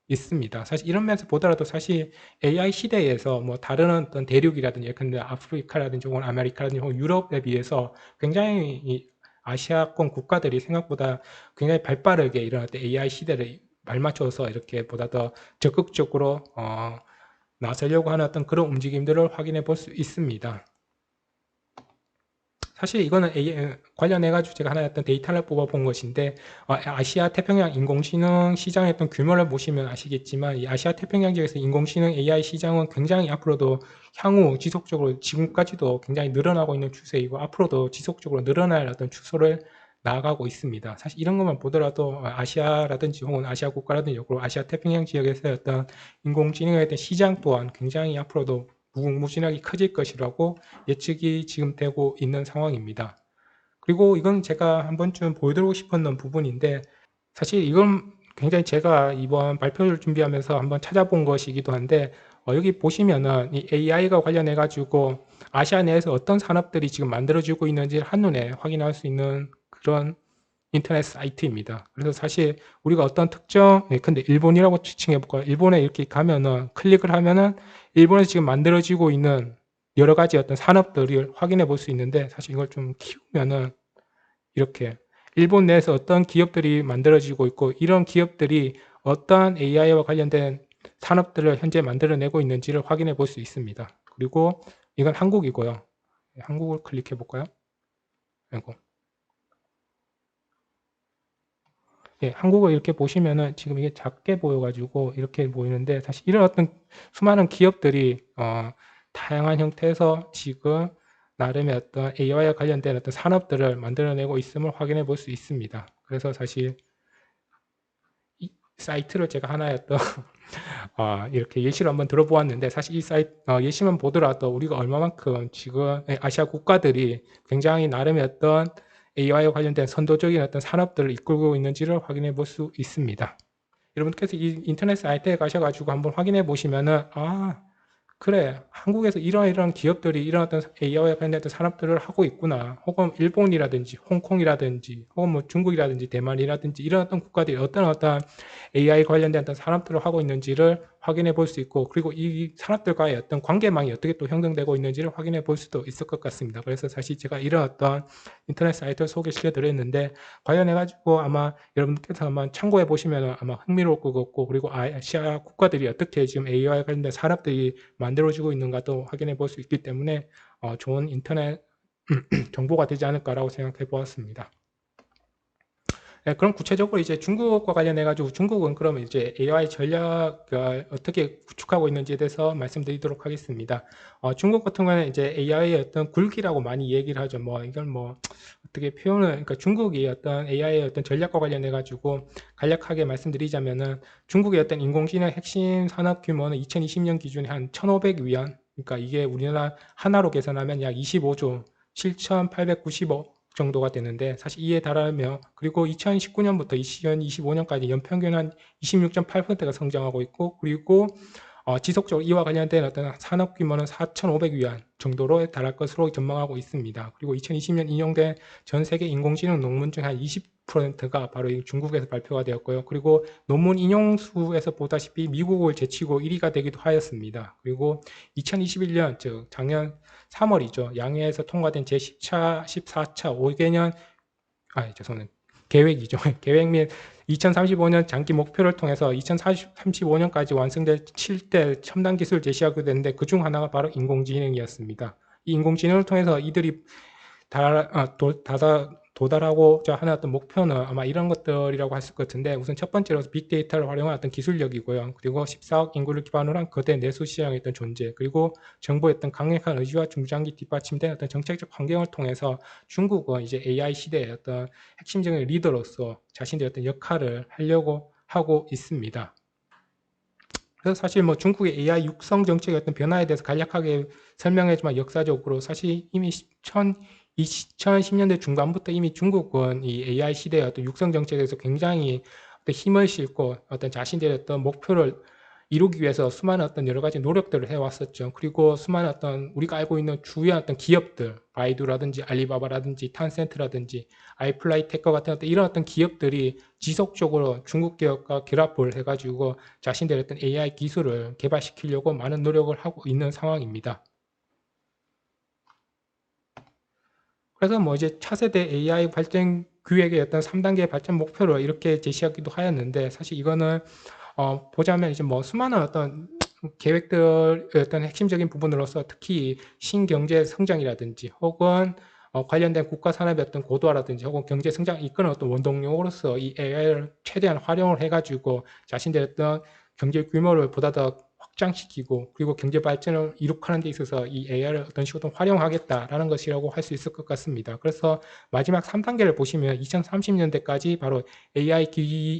있습니다. 사실 이런 면에서 보더라도 사실 AI 시대에서 뭐 다른 어떤 대륙이라든지 예컨대 아프리카라든지 혹은 아메리카라든지 혹은 유럽에 비해서 굉장히 이 아시아권 국가들이 생각보다 굉장히 발빠르게 이런 어떤 AI 시대를 발맞춰서 이렇게 보다 더 적극적으로 나서려고 하는 어떤 그런 움직임들을 확인해 볼 수 있습니다. 사실 이거는 관련해가지고 제가 하나의 어떤 데이터를 뽑아본 것인데, 아시아 태평양 인공지능 시장의 어떤 규모를 보시면 아시겠지만, 이 아시아 태평양 지역에서 인공지능 AI 시장은 굉장히 앞으로도 향후 지속적으로 지금까지도 굉장히 늘어나고 있는 추세이고, 앞으로도 지속적으로 늘어날 어떤 추세를 나아가고 있습니다. 사실 이런 것만 보더라도 아시아라든지 혹은 아시아 국가라든지 그리고 아시아 태평양 지역에서의 어떤 인공지능에 대한 시장 또한 굉장히 앞으로도 무궁무진하게 커질 것이라고 예측이 지금 되고 있는 상황입니다. 그리고 이건 제가 한 번쯤 보여드리고 싶었던 부분인데 사실 이건 굉장히 제가 이번 발표를 준비하면서 한번 찾아본 것이기도 한데 여기 보시면은 이 AI가 관련해 가지고 아시아 내에서 어떤 산업들이 지금 만들어지고 있는지 한눈에 확인할 수 있는 그런 인터넷 사이트입니다. 그래서 사실 우리가 어떤 특정, 근데 일본이라고 지칭해 볼까요? 일본에 이렇게 가면은 클릭을 하면은 일본에서 지금 만들어지고 있는 여러 가지 어떤 산업들을 확인해 볼 수 있는데 사실 이걸 좀 키우면은 이렇게 일본 내에서 어떤 기업들이 만들어지고 있고 이런 기업들이 어떠한 AI와 관련된 산업들을 현재 만들어내고 있는지를 확인해 볼 수 있습니다. 그리고 이건 한국이고요. 한국을 클릭해 볼까요? 아이고. 예, 한국어 이렇게 보시면은 지금 이게 작게 보여가지고 이렇게 보이는데 사실 이런 어떤 수많은 기업들이 다양한 형태에서 지금 나름의 어떤 AI와 관련된 어떤 산업들을 만들어내고 있음을 확인해 볼 수 있습니다. 그래서 사실 이 사이트를 제가 하나의 어떤 이렇게 예시를 한번 들어보았는데 사실 이 사이트 예시만 보더라도 우리가 얼마만큼 지금 아시아 국가들이 굉장히 나름의 어떤 AI와 관련된 선도적인 어떤 산업들을 이끌고 있는지를 확인해 볼 수 있습니다. 여러분께서 이 인터넷 사이트에 가셔가지고 한번 확인해 보시면은 그래 한국에서 이러이러한 기업들이 이런 어떤 AI와 관련된 산업들을 하고 있구나 혹은 일본이라든지 홍콩이라든지 혹은 뭐 중국이라든지 대만이라든지 이런 어떤 국가들이 어떤 AI 관련된 어떤 산업들을 하고 있는지를 확인해 볼 수 있고 그리고 이 산업들과의 어떤 관계망이 어떻게 또 형성되고 있는지를 확인해 볼 수도 있을 것 같습니다. 그래서 사실 제가 이런 어떤 인터넷 사이트를 소개시켜 드렸는데 관련해 가지고 아마 여러분께서 한번 참고해 보시면 아마 흥미로울 것 같고 그리고 아시아 국가들이 어떻게 지금 AI와 관련된 산업들이 만들어지고 있는가도 확인해 볼 수 있기 때문에 좋은 인터넷 정보가 되지 않을까라고 생각해 보았습니다. 네, 그럼 구체적으로 이제 중국과 관련해 가지고 중국은 그러면 이제 AI 전략을 어떻게 구축하고 있는지에 대해서 말씀드리도록 하겠습니다. 중국 같은 경우는 이제 AI의 어떤 굴기라고 많이 얘기를 하죠. 뭐 이걸 뭐 어떻게 표현을 그러니까 중국이 어떤 AI의 어떤 전략과 관련해 가지고 간략하게 말씀드리자면은 중국의 어떤 인공지능 핵심 산업 규모는 2020년 기준에 한 1,500위안 그러니까 이게 우리나라 하나로 계산하면 약 25조 7,895 정도가 되는데 사실 이에 달하며, 그리고 2019년부터 2025년까지 연평균 한 26.8%가 성장하고 있고, 그리고 지속적으로 이와 관련된 어떤 산업 규모는 4,500위안 정도로 달할 것으로 전망하고 있습니다. 그리고 2020년 인용된 전 세계 인공지능 논문 중 한 20%가 바로 중국에서 발표가 되었고요. 그리고 논문 인용수에서 보다시피 미국을 제치고 1위가 되기도 하였습니다. 그리고 2021년, 즉 작년 3월이죠. 양해에서 통과된 제14차 5개년, 죄송합니다. 계획이죠. 계획 및 2035년 장기 목표를 통해서 2035년까지 완성될 7대 첨단 기술을 제시하게 됐는데, 그중 하나가 바로 인공지능이었습니다. 이 인공지능을 통해서 이들이 도달하고자 하는 어떤 목표는 아마 이런 것들이라고 했을 것 같은데, 우선 첫 번째로 빅데이터를 활용한 어떤 기술력이고요. 그리고 14억 인구를 기반으로 한 거대 내수 시장의 어떤 존재, 그리고 정부의 어떤 강력한 의지와 중장기 뒷받침된 어떤 정책적 환경을 통해서 중국은 이제 AI 시대의 어떤 핵심적인 리더로서 자신들의 어떤 역할을 하려고 하고 있습니다. 그래서 사실 뭐 중국의 AI 육성 정책의 어떤 변화에 대해서 간략하게 설명했지만, 역사적으로 사실 이미 2010년대 중반부터 이미 중국은 이 AI 시대의 어떤 육성 정책에서 굉장히 어떤 힘을 싣고 어떤 자신들의 어떤 목표를 이루기 위해서 수많은 어떤 여러 가지 노력들을 해왔었죠. 그리고 수많은 어떤 우리가 알고 있는 주요한 어떤 기업들, 바이두라든지 알리바바라든지 탄센트라든지 아이플라이테크 같은 어떤 이런 어떤 기업들이 지속적으로 중국 기업과 결합을 해가지고 자신들의 어떤 AI 기술을 개발시키려고 많은 노력을 하고 있는 상황입니다. 그래서 뭐 이제 차세대 AI 발전 기획의 어떤 3단계 발전 목표를 이렇게 제시하기도 하였는데, 사실 이거는 보자면 이제 뭐 수많은 어떤 계획들의 어떤 핵심적인 부분으로서 특히 신경제 성장이라든지 혹은 관련된 국가 산업의 어떤 고도화라든지 혹은 경제 성장을 이끄는 어떤 원동력으로서 이 AI를 최대한 활용을 해가지고 자신들의 어떤 경제 규모를 보다 더 확장시키고, 그리고 경제 발전을 이룩하는 데 있어서 이 AI를 어떤 식으로 활용하겠다라는 것이라고 할 수 있을 것 같습니다. 그래서 마지막 3단계를 보시면 2030년대까지 바로 AI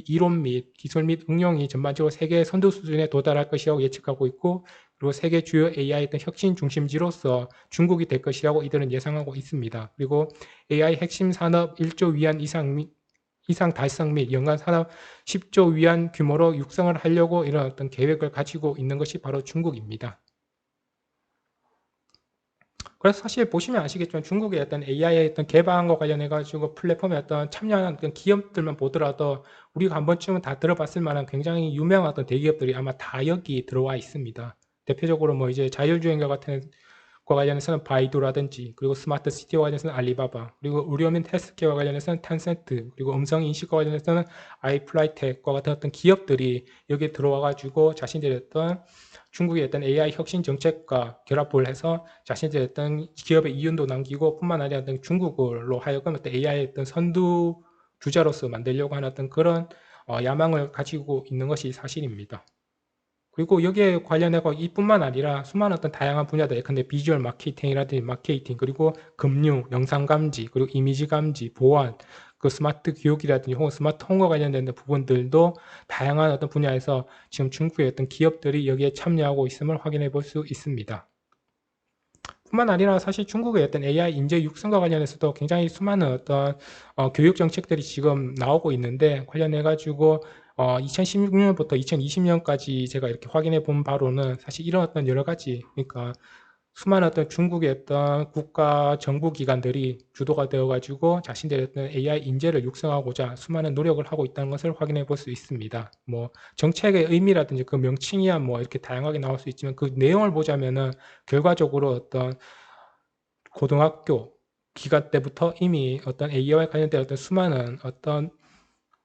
이론 및 기술 및 응용이 전반적으로 세계 선도 수준에 도달할 것이라고 예측하고 있고, 그리고 세계 주요 AI 어떤 혁신 중심지로서 중국이 될 것이라고 이들은 예상하고 있습니다. 그리고 AI 핵심 산업 1조 위안 이상 달성 및 연간 산업 10조 위안 규모로 육성을 하려고 이런 어떤 계획을 가지고 있는 것이 바로 중국입니다. 그래서 사실 보시면 아시겠지만 중국의 어떤 AI의 어떤 개방과 관련해 가지고 플랫폼에 어떤 참여하는 어떤 기업들만 보더라도 우리가 한 번쯤은 다 들어봤을 만한 굉장히 유명한 어떤 대기업들이 아마 다 여기 들어와 있습니다. 대표적으로 뭐 이제 자율주행과 같은 과 관련해서는 바이두라든지, 그리고 스마트 시티와 관련해서는 알리바바, 그리고 의료 및 헬스케어와 관련해서는 텐센트, 그리고 음성 인식과 관련해서는 아이플라이텍과 같은 어떤 기업들이 여기에 들어와 가지고 자신들의 어떤 중국의 어떤 AI 혁신 정책과 결합을 해서 자신들의 어떤 기업의 이윤도 남기고 뿐만 아니라 어떤 중국으로 하여금 어떤 AI의 어떤 선두 주자로서 만들려고 하는 어떤 그런 야망을 가지고 있는 것이 사실입니다. 그리고 여기에 관련해서 이뿐만 아니라 수많은 어떤 다양한 분야들, 예컨대 비주얼 마케팅이라든지 마케팅, 그리고 금융, 영상 감지, 그리고 이미지 감지, 보안, 그 스마트 교육이라든지 혹은 스마트 홈과 관련된 부분들도 다양한 어떤 분야에서 지금 중국의 어떤 기업들이 여기에 참여하고 있음을 확인해 볼 수 있습니다. 뿐만 아니라 사실 중국의 어떤 AI 인재 육성과 관련해서도 굉장히 수많은 어떤 교육 정책들이 지금 나오고 있는데, 관련해 가지고 2016년부터 2020년까지 제가 이렇게 확인해 본 바로는 사실 이런 어떤 여러 가지, 그러니까 수많은 어떤 중국의 어떤 국가 정부 기관들이 주도가 되어 가지고 자신들의 어떤 AI 인재를 육성하고자 수많은 노력을 하고 있다는 것을 확인해 볼 수 있습니다. 뭐 정책의 의미라든지 그 명칭이야 뭐 이렇게 다양하게 나올 수 있지만, 그 내용을 보자면은 결과적으로 어떤 고등학교 기간 때부터 이미 어떤 AI와 관련된 어떤 수많은 어떤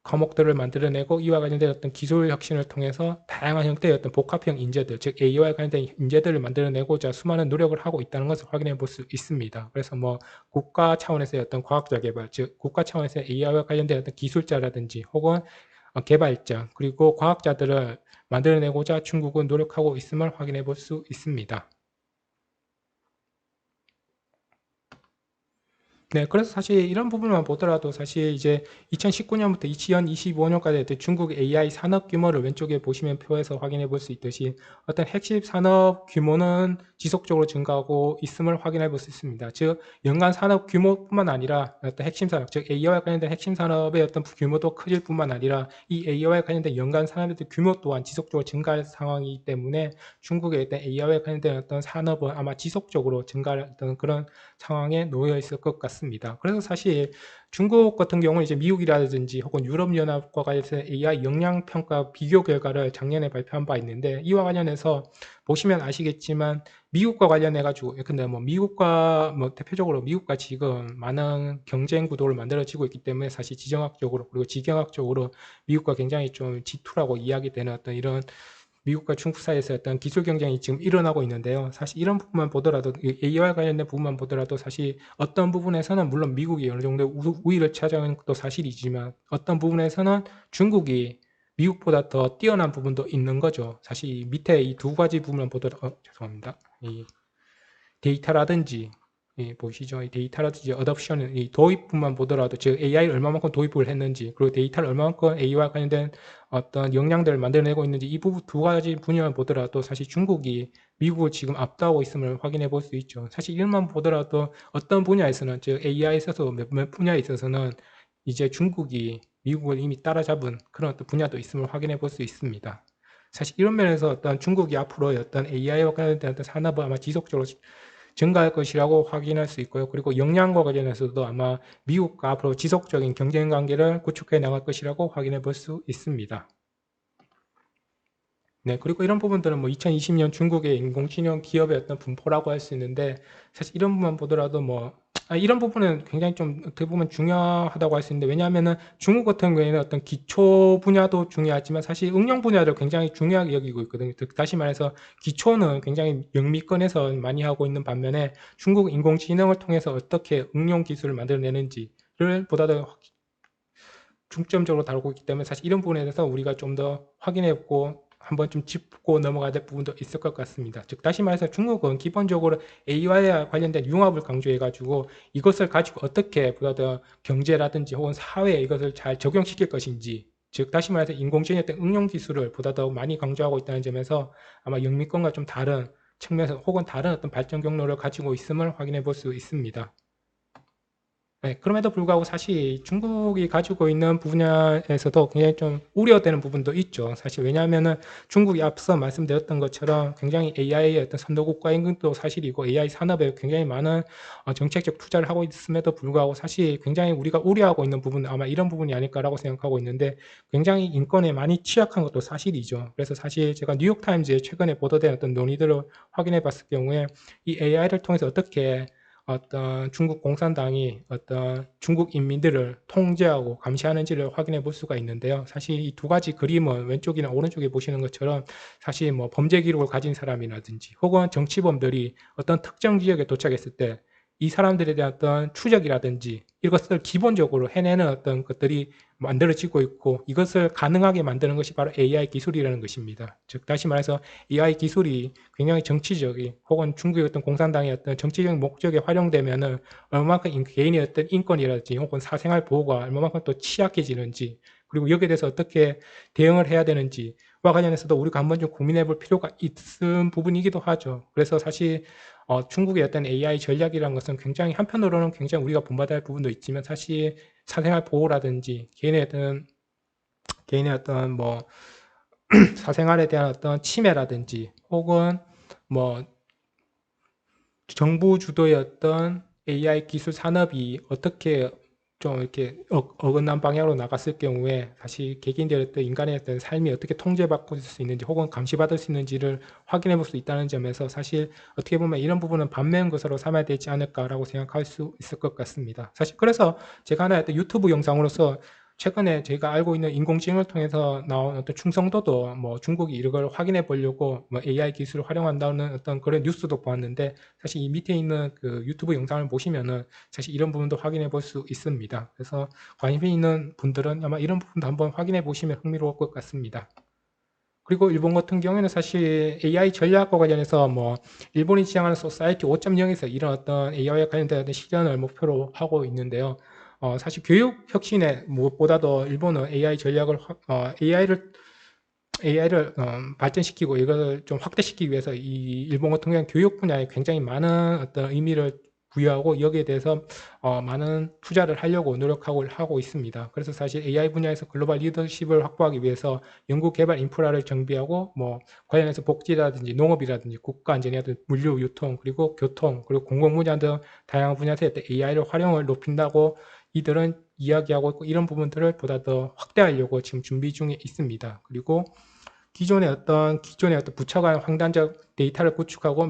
과목들을 만들어내고, 이와 관련된 어떤 기술 혁신을 통해서 다양한 형태의 어떤 복합형 인재들, 즉 AI와 관련된 인재들을 만들어내고자 수많은 노력을 하고 있다는 것을 확인해 볼 수 있습니다. 그래서 뭐 국가 차원에서의 어떤 과학자 개발, 즉 국가 차원에서 AI와 관련된 어떤 기술자라든지 혹은 개발자, 그리고 과학자들을 만들어내고자 중국은 노력하고 있음을 확인해 볼 수 있습니다. 네, 그래서 사실 이런 부분만 보더라도 사실 이제 2019년부터 2025년까지 중국 AI 산업 규모를 왼쪽에 보시면 표에서 확인해 볼 수 있듯이 어떤 핵심 산업 규모는 지속적으로 증가하고 있음을 확인해 볼 수 있습니다. 즉, 연간 산업 규모뿐만 아니라 어떤 핵심 산업, 즉 AI와 관련된 핵심 산업의 어떤 규모도 커질 뿐만 아니라 이 AI와 관련된 연간 산업의 규모 또한 지속적으로 증가할 상황이기 때문에 중국의 어떤 AI와 관련된 어떤 산업은 아마 지속적으로 증가할 어떤 그런 상황에 놓여 있을 것 같습니다. 그래서 사실 중국 같은 경우는 이제 미국이라든지 혹은 유럽연합과 관련해서 AI 역량 평가 비교 결과를 작년에 발표한 바 있는데 이와 관련해서 보시면 아시겠지만 미국과 관련해 가지고 근데 뭐 미국과 뭐 대표적으로 미국과 지금 많은 경쟁 구도를 만들어지고 있기 때문에 사실 지정학적으로 그리고 지경학적으로 미국과 굉장히 좀 G2라고 이야기되는 어떤 이런 미국과 중국 사이에서 어떤 기술 경쟁이 지금 일어나고 있는데요. 사실 이런 부분만 보더라도 AI와 관련된 부분만 보더라도 사실 어떤 부분에서는 물론 미국이 어느 정도 우위를 차지하는 것도 사실이지만 어떤 부분에서는 중국이 미국보다 더 뛰어난 부분도 있는 거죠. 사실 이 밑에 이 두 가지 부분만 보더라도 죄송합니다. 이 데이터라든지 보시죠. 이 데이터라든지 어답션, 이 도입부만 보더라도 즉 AI를 얼마만큼 도입을 했는지 그리고 데이터를 얼마만큼 AI와 관련된 어떤 역량들을 만들어내고 있는지 이 부분 두 가지 분야만 보더라도 사실 중국이 미국을 지금 압도하고 있음을 확인해 볼 수 있죠. 사실 이것만 보더라도 어떤 분야에서는 즉 AI에 있어서 몇몇 분야에 있어서는 이제 중국이 미국을 이미 따라잡은 그런 어떤 분야도 있음을 확인해 볼 수 있습니다. 사실 이런 면에서 어떤 중국이 앞으로 어떤 AI와 관련된 어떤 산업을 아마 지속적으로 증가할 것이라고 확인할 수 있고요. 그리고 역량과 관련해서도 아마 미국과 앞으로 지속적인 경쟁 관계를 구축해 나갈 것이라고 확인해 볼 수 있습니다. 네, 그리고 이런 부분들은 뭐 2020년 중국의 인공지능 기업의 어떤 분포라고 할 수 있는데 사실 이런 부분만 보더라도 뭐 이런 부분은 굉장히 좀 어떻게 보면 중요하다고 할 수 있는데 왜냐하면은 중국 같은 경우에는 어떤 기초 분야도 중요하지만 사실 응용 분야를 굉장히 중요하게 여기고 있거든요. 다시 말해서 기초는 굉장히 영미권에서 많이 하고 있는 반면에 중국 인공지능을 통해서 어떻게 응용 기술을 만들어내는지를 보다 더 중점적으로 다루고 있기 때문에 사실 이런 부분에 대해서 우리가 좀 더 확인해보고 한번 좀 짚고 넘어가야 될 부분도 있을 것 같습니다. 즉 다시 말해서 중국은 기본적으로 AI와 관련된 융합을 강조해가지고 이것을 가지고 어떻게 보다 더 경제라든지 혹은 사회에 이것을 잘 적용시킬 것인지 즉 다시 말해서 인공지능의 어떤 응용 기술을 보다 더 많이 강조하고 있다는 점에서 아마 영미권과 좀 다른 측면에서 혹은 다른 어떤 발전 경로를 가지고 있음을 확인해 볼 수 있습니다. 네, 그럼에도 불구하고 사실 중국이 가지고 있는 분야에서도 굉장히 좀 우려되는 부분도 있죠. 사실 왜냐하면은 중국이 앞서 말씀드렸던 것처럼 굉장히 AI의 어떤 선도국가인 것도 사실이고 AI 산업에 굉장히 많은 정책적 투자를 하고 있음에도 불구하고 사실 굉장히 우리가 우려하고 있는 부분은 아마 이런 부분이 아닐까라고 생각하고 있는데 굉장히 인권에 많이 취약한 것도 사실이죠. 그래서 사실 제가 뉴욕타임즈에 최근에 보도된 어떤 논의들을 확인해 봤을 경우에 이 AI를 통해서 어떻게 어떤 중국 공산당이 어떤 중국 인민들을 통제하고 감시하는지를 확인해 볼 수가 있는데요. 사실 이 두 가지 그림은 왼쪽이나 오른쪽에 보시는 것처럼 사실 뭐 범죄 기록을 가진 사람이라든지 혹은 정치범들이 어떤 특정 지역에 도착했을 때 이 사람들에 대한 어떤 추적이라든지 이것을 기본적으로 해내는 어떤 것들이 만들어지고 있고 이것을 가능하게 만드는 것이 바로 AI 기술이라는 것입니다. 즉 다시 말해서 AI 기술이 굉장히 정치적인 혹은 중국의 어떤 공산당의 어떤 정치적인 목적에 활용되면은 얼마만큼 개인의 어떤 인권이라든지 혹은 사생활 보호가 얼마만큼 또 취약해지는지 그리고 여기에 대해서 어떻게 대응을 해야 되는지와 관련해서도 우리가 한번 좀 고민해 볼 필요가 있는 부분이기도 하죠. 그래서 사실 중국의 어떤 AI 전략이라는 것은 굉장히 한편으로는 굉장히 우리가 본받아야 할 부분도 있지만 사실 사생활 보호라든지 개인의 어떤 뭐 사생활에 대한 어떤 침해라든지 혹은 뭐 정부 주도의 어떤 AI 기술 산업이 어떻게 좀 이렇게 어긋난 방향으로 나갔을 경우에 사실 개개인들의 어떤 인간의 어떤 삶이 어떻게 통제받고 있을 수 있는지 혹은 감시받을 수 있는지를 확인해 볼 수 있다는 점에서 사실 어떻게 보면 이런 부분은 반면 교사로 삼아야 되지 않을까라고 생각할 수 있을 것 같습니다. 사실 그래서 제가 하나 어떤 유튜브 영상으로서 최근에 제가 알고 있는 인공지능을 통해서 나온 어떤 충성도도 뭐 중국이 이걸 확인해 보려고 뭐 AI 기술을 활용한다는 어떤 그런 뉴스도 보았는데 사실 이 밑에 있는 그 유튜브 영상을 보시면은 사실 이런 부분도 확인해 볼 수 있습니다. 그래서 관심이 있는 분들은 아마 이런 부분도 한번 확인해 보시면 흥미로울 것 같습니다. 그리고 일본 같은 경우에는 사실 AI 전략과 관련해서 뭐 일본이 지향하는 소사이티 5.0에서 이런 어떤 AI와 관련된 어떤 실현을 목표로 하고 있는데요. 사실 교육 혁신에 무엇보다도 일본은 AI 전략을 AI를 발전시키고 이걸 좀 확대시키기 위해서 이 일본 같은 경우는 교육 분야에 굉장히 많은 어떤 의미를 부여하고 여기에 대해서 많은 투자를 하려고 노력하고 하고 있습니다. 그래서 사실 AI 분야에서 글로벌 리더십을 확보하기 위해서 연구 개발 인프라를 정비하고 뭐 관련해서 복지라든지 농업이라든지 국가 안전이라든지 물류 유통 그리고 교통 그리고 공공 분야 등 다양한 분야에서 AI를 활용을 높인다고 이들은 이야기하고 있고 이런 부분들을 보다 더 확대하려고 지금 준비 중에 있습니다. 그리고 기존의 어떤 부처 간 황단적 데이터를 구축하고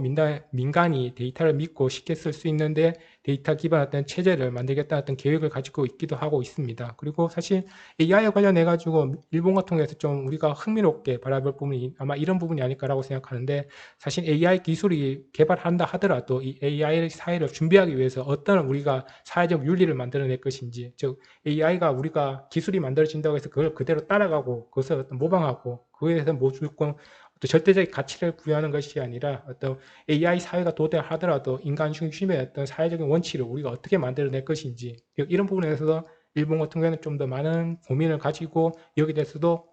민간이 데이터를 믿고 쉽게 쓸 수 있는데 데이터 기반 어떤 체제를 만들겠다는 어떤 계획을 가지고 있기도 하고 있습니다. 그리고 사실 AI에 관련해 가지고 일본 같은 경우에서 좀 우리가 흥미롭게 바라볼 부분이 아마 이런 부분이 아닐까라고 생각하는데 사실 AI 기술이 개발한다 하더라도 이 AI 사회를 준비하기 위해서 어떤 우리가 사회적 윤리를 만들어낼 것인지 즉 AI가 우리가 기술이 만들어진다고 해서 그걸 그대로 따라가고 그것을 어떤 모방하고 그에 대해서 무조건 어떤 절대적인 가치를 부여하는 것이 아니라 어떤 AI 사회가 도달하더라도 인간 중심의 어떤 사회적인 원칙을 우리가 어떻게 만들어낼 것인지 이런 부분에서 일본 같은 경우에는 좀 더 많은 고민을 가지고 여기에 대해서도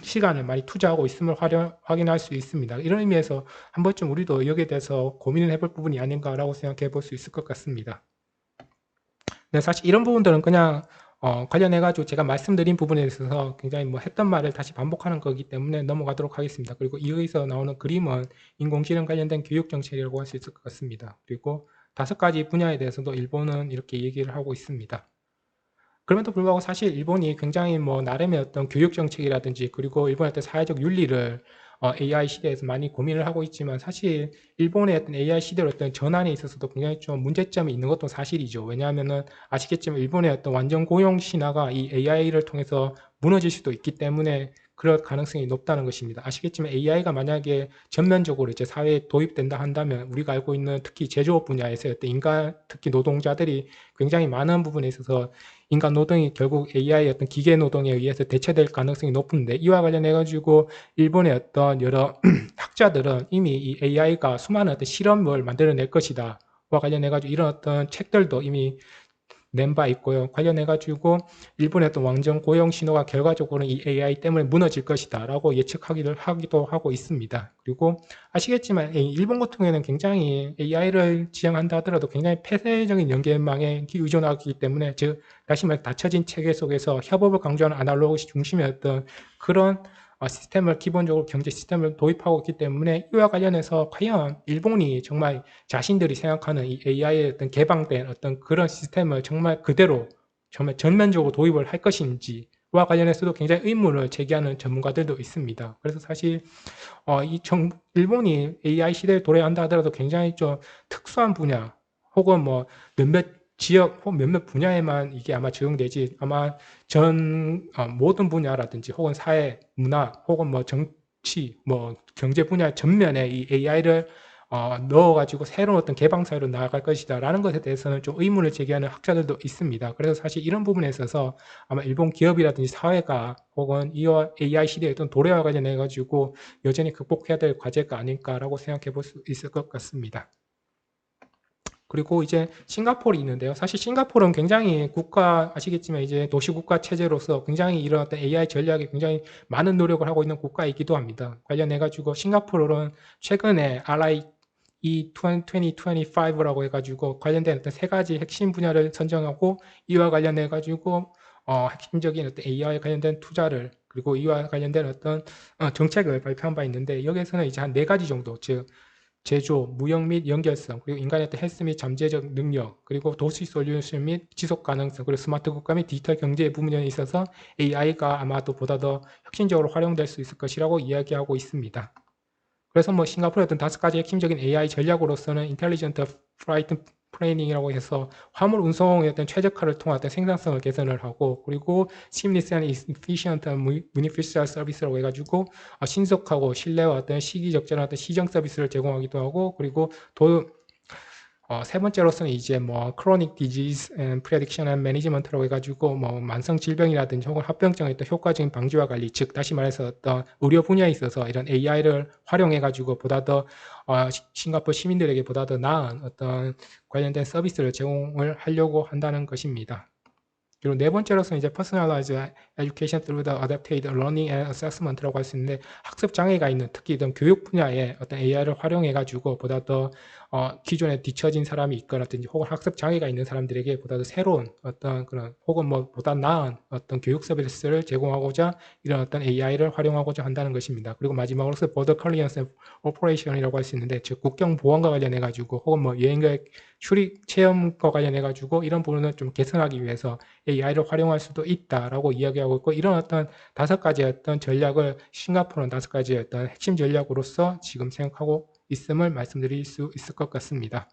시간을 많이 투자하고 있음을 확인할 수 있습니다. 이런 의미에서 한 번쯤 우리도 여기에 대해서 고민을 해볼 부분이 아닌가라고 생각해 볼 수 있을 것 같습니다. 네, 사실 이런 부분들은 그냥 관련해가지고 제가 말씀드린 부분에 있어서 굉장히 뭐 했던 말을 다시 반복하는 거기 때문에 넘어가도록 하겠습니다. 그리고 여기서 나오는 그림은 인공지능 관련된 교육 정책이라고 할 수 있을 것 같습니다. 그리고 5가지 분야에 대해서도 일본은 이렇게 얘기를 하고 있습니다. 그럼에도 불구하고 사실 일본이 굉장히 뭐 나름의 어떤 교육 정책이라든지 그리고 일본의 어떤 사회적 윤리를 AI 시대에서 많이 고민을 하고 있지만 사실 일본의 어떤 AI 시대로 어떤 전환에 있어서도 굉장히 좀 문제점이 있는 것도 사실이죠. 왜냐하면은 아시겠지만 일본의 어떤 완전 고용 신화가 이 AI를 통해서 무너질 수도 있기 때문에 그럴 가능성이 높다는 것입니다. 아시겠지만 AI가 만약에 전면적으로 이제 사회에 도입된다 한다면 우리가 알고 있는 특히 제조업 분야에서 어떤 인간 특히 노동자들이 굉장히 많은 부분에 있어서 인간 노동이 결국 AI의 어떤 기계 노동에 의해서 대체될 가능성이 높은데 이와 관련해 가지고 일본의 어떤 여러 학자들은 이미 이 AI가 수많은 어떤 실험을 만들어낼 것이다. 와 관련해 가지고 이런 어떤 책들도 이미 낸 바 있고요. 관련해 가지고 일본의 어떤 왕정 고용 신호가 결과적으로 이 AI 때문에 무너질 것이다라고 예측하기도 하고 있습니다. 그리고 아시겠지만 일본 같은 경우에는 굉장히 AI를 지향한다 하더라도 굉장히 폐쇄적인 연계망에 의존하기 때문에 즉 다시 말해 닫혀진 체계 속에서 협업을 강조하는 아날로그 중심의 어떤 그런 시스템을 기본적으로 경제 시스템을 도입하고 있기 때문에 이와 관련해서 과연 일본이 정말 자신들이 생각하는 이 AI의 어떤 개방된 어떤 그런 시스템을 정말 그대로 정말 전면적으로 도입을 할 것인지와 관련해서도 굉장히 의문을 제기하는 전문가들도 있습니다. 그래서 사실 일본이 AI 시대에 도래한다 하더라도 굉장히 좀 특수한 분야 혹은 뭐 몇몇 지역 혹은 몇몇 분야에만 이게 아마 적용되지 아마 모든 분야라든지 혹은 사회, 문화 혹은 뭐 정치, 뭐 경제 분야 전면에 이 AI를 넣어가지고 새로운 어떤 개방 사회로 나아갈 것이다 라는 것에 대해서는 좀 의문을 제기하는 학자들도 있습니다. 그래서 사실 이런 부분에 있어서 아마 일본 기업이라든지 사회가 혹은 이와 AI 시대의 어떤 도래와 관련해 가지고 여전히 극복해야 될 과제가 아닐까라고 생각해 볼 수 있을 것 같습니다. 그리고 이제 싱가포르이 있는데요. 사실 싱가포르는 굉장히 아시겠지만 이제 도시국가 체제로서 굉장히 이런 어떤 AI 전략에 굉장히 많은 노력을 하고 있는 국가이기도 합니다. 관련해가지고 싱가포르는 최근에 RIE 2025라고 해가지고 관련된 어떤 3가지 핵심 분야를 선정하고 이와 관련해가지고 핵심적인 어떤 AI 관련된 투자를 그리고 이와 관련된 어떤 정책을 발표한 바 있는데 여기에서는 이제 한 4가지 정도 즉 제조, 무역 및 연결성, 그리고 인간의 어떤 헬스 및 잠재적 능력, 그리고 도시 솔루션 및 지속 가능성, 그리고 스마트 국가 및 디지털 경제 부분에 있어서 AI가 아마도 보다 더 혁신적으로 활용될 수 있을 것이라고 이야기하고 있습니다. 그래서 뭐 싱가포르의 어떤 5가지 핵심적인 AI 전략으로서는 인텔리전트 플라이트 플래닝이라고 해서 화물 운송의 어떤 최적화를 통한 어떤 생산성을 개선을 하고 그리고 seamless and efficient beneficial service라고 해가지고 신속하고 신뢰와 어떤 시기 적절한 어떤 시정 서비스를 제공하기도 하고 그리고 세 번째로서는 이제 뭐 chronic disease and prediction and management라고 해가지고 뭐 만성 질병이라든지 혹은 합병증의 어떤 효과적인 방지와 관리, 즉 다시 말해서 어떤 의료 분야에 있어서 이런 AI를 활용해가지고 보다 더 싱가포르 시민들에게 보다 더 나은 어떤 관련된 서비스를 제공을 하려고 한다는 것입니다. 그리고 네 번째로서는 이제 personalized education through the adapted learning and assessment라고 할 수 있는데, 학습 장애가 있는 특히 이런 교육 분야에 어떤 AI를 활용해 가지고 보다 더 기존에 뒤처진 사람이 있거나든지 혹은 학습 장애가 있는 사람들에게 보다 더 새로운 어떤 그런 혹은 뭐 보다 나은 어떤 교육 서비스를 제공하고자 이런 어떤 AI를 활용하고자 한다는 것입니다. 그리고 마지막으로서 border clearance operation이라고 할 수 있는데, 즉 국경 보안과 관련해 가지고 혹은 뭐 여행객 출입 체험과 관련해 가지고 이런 부분을 좀 개선하기 위해서 AI를 활용할 수도 있다라고 이야기하고 있고, 이런 어떤 5가지 어떤 전략을 싱가포르는 5가지 어떤 핵심 전략으로서 지금 생각하고 있음을 말씀드릴 수 있을 것 같습니다.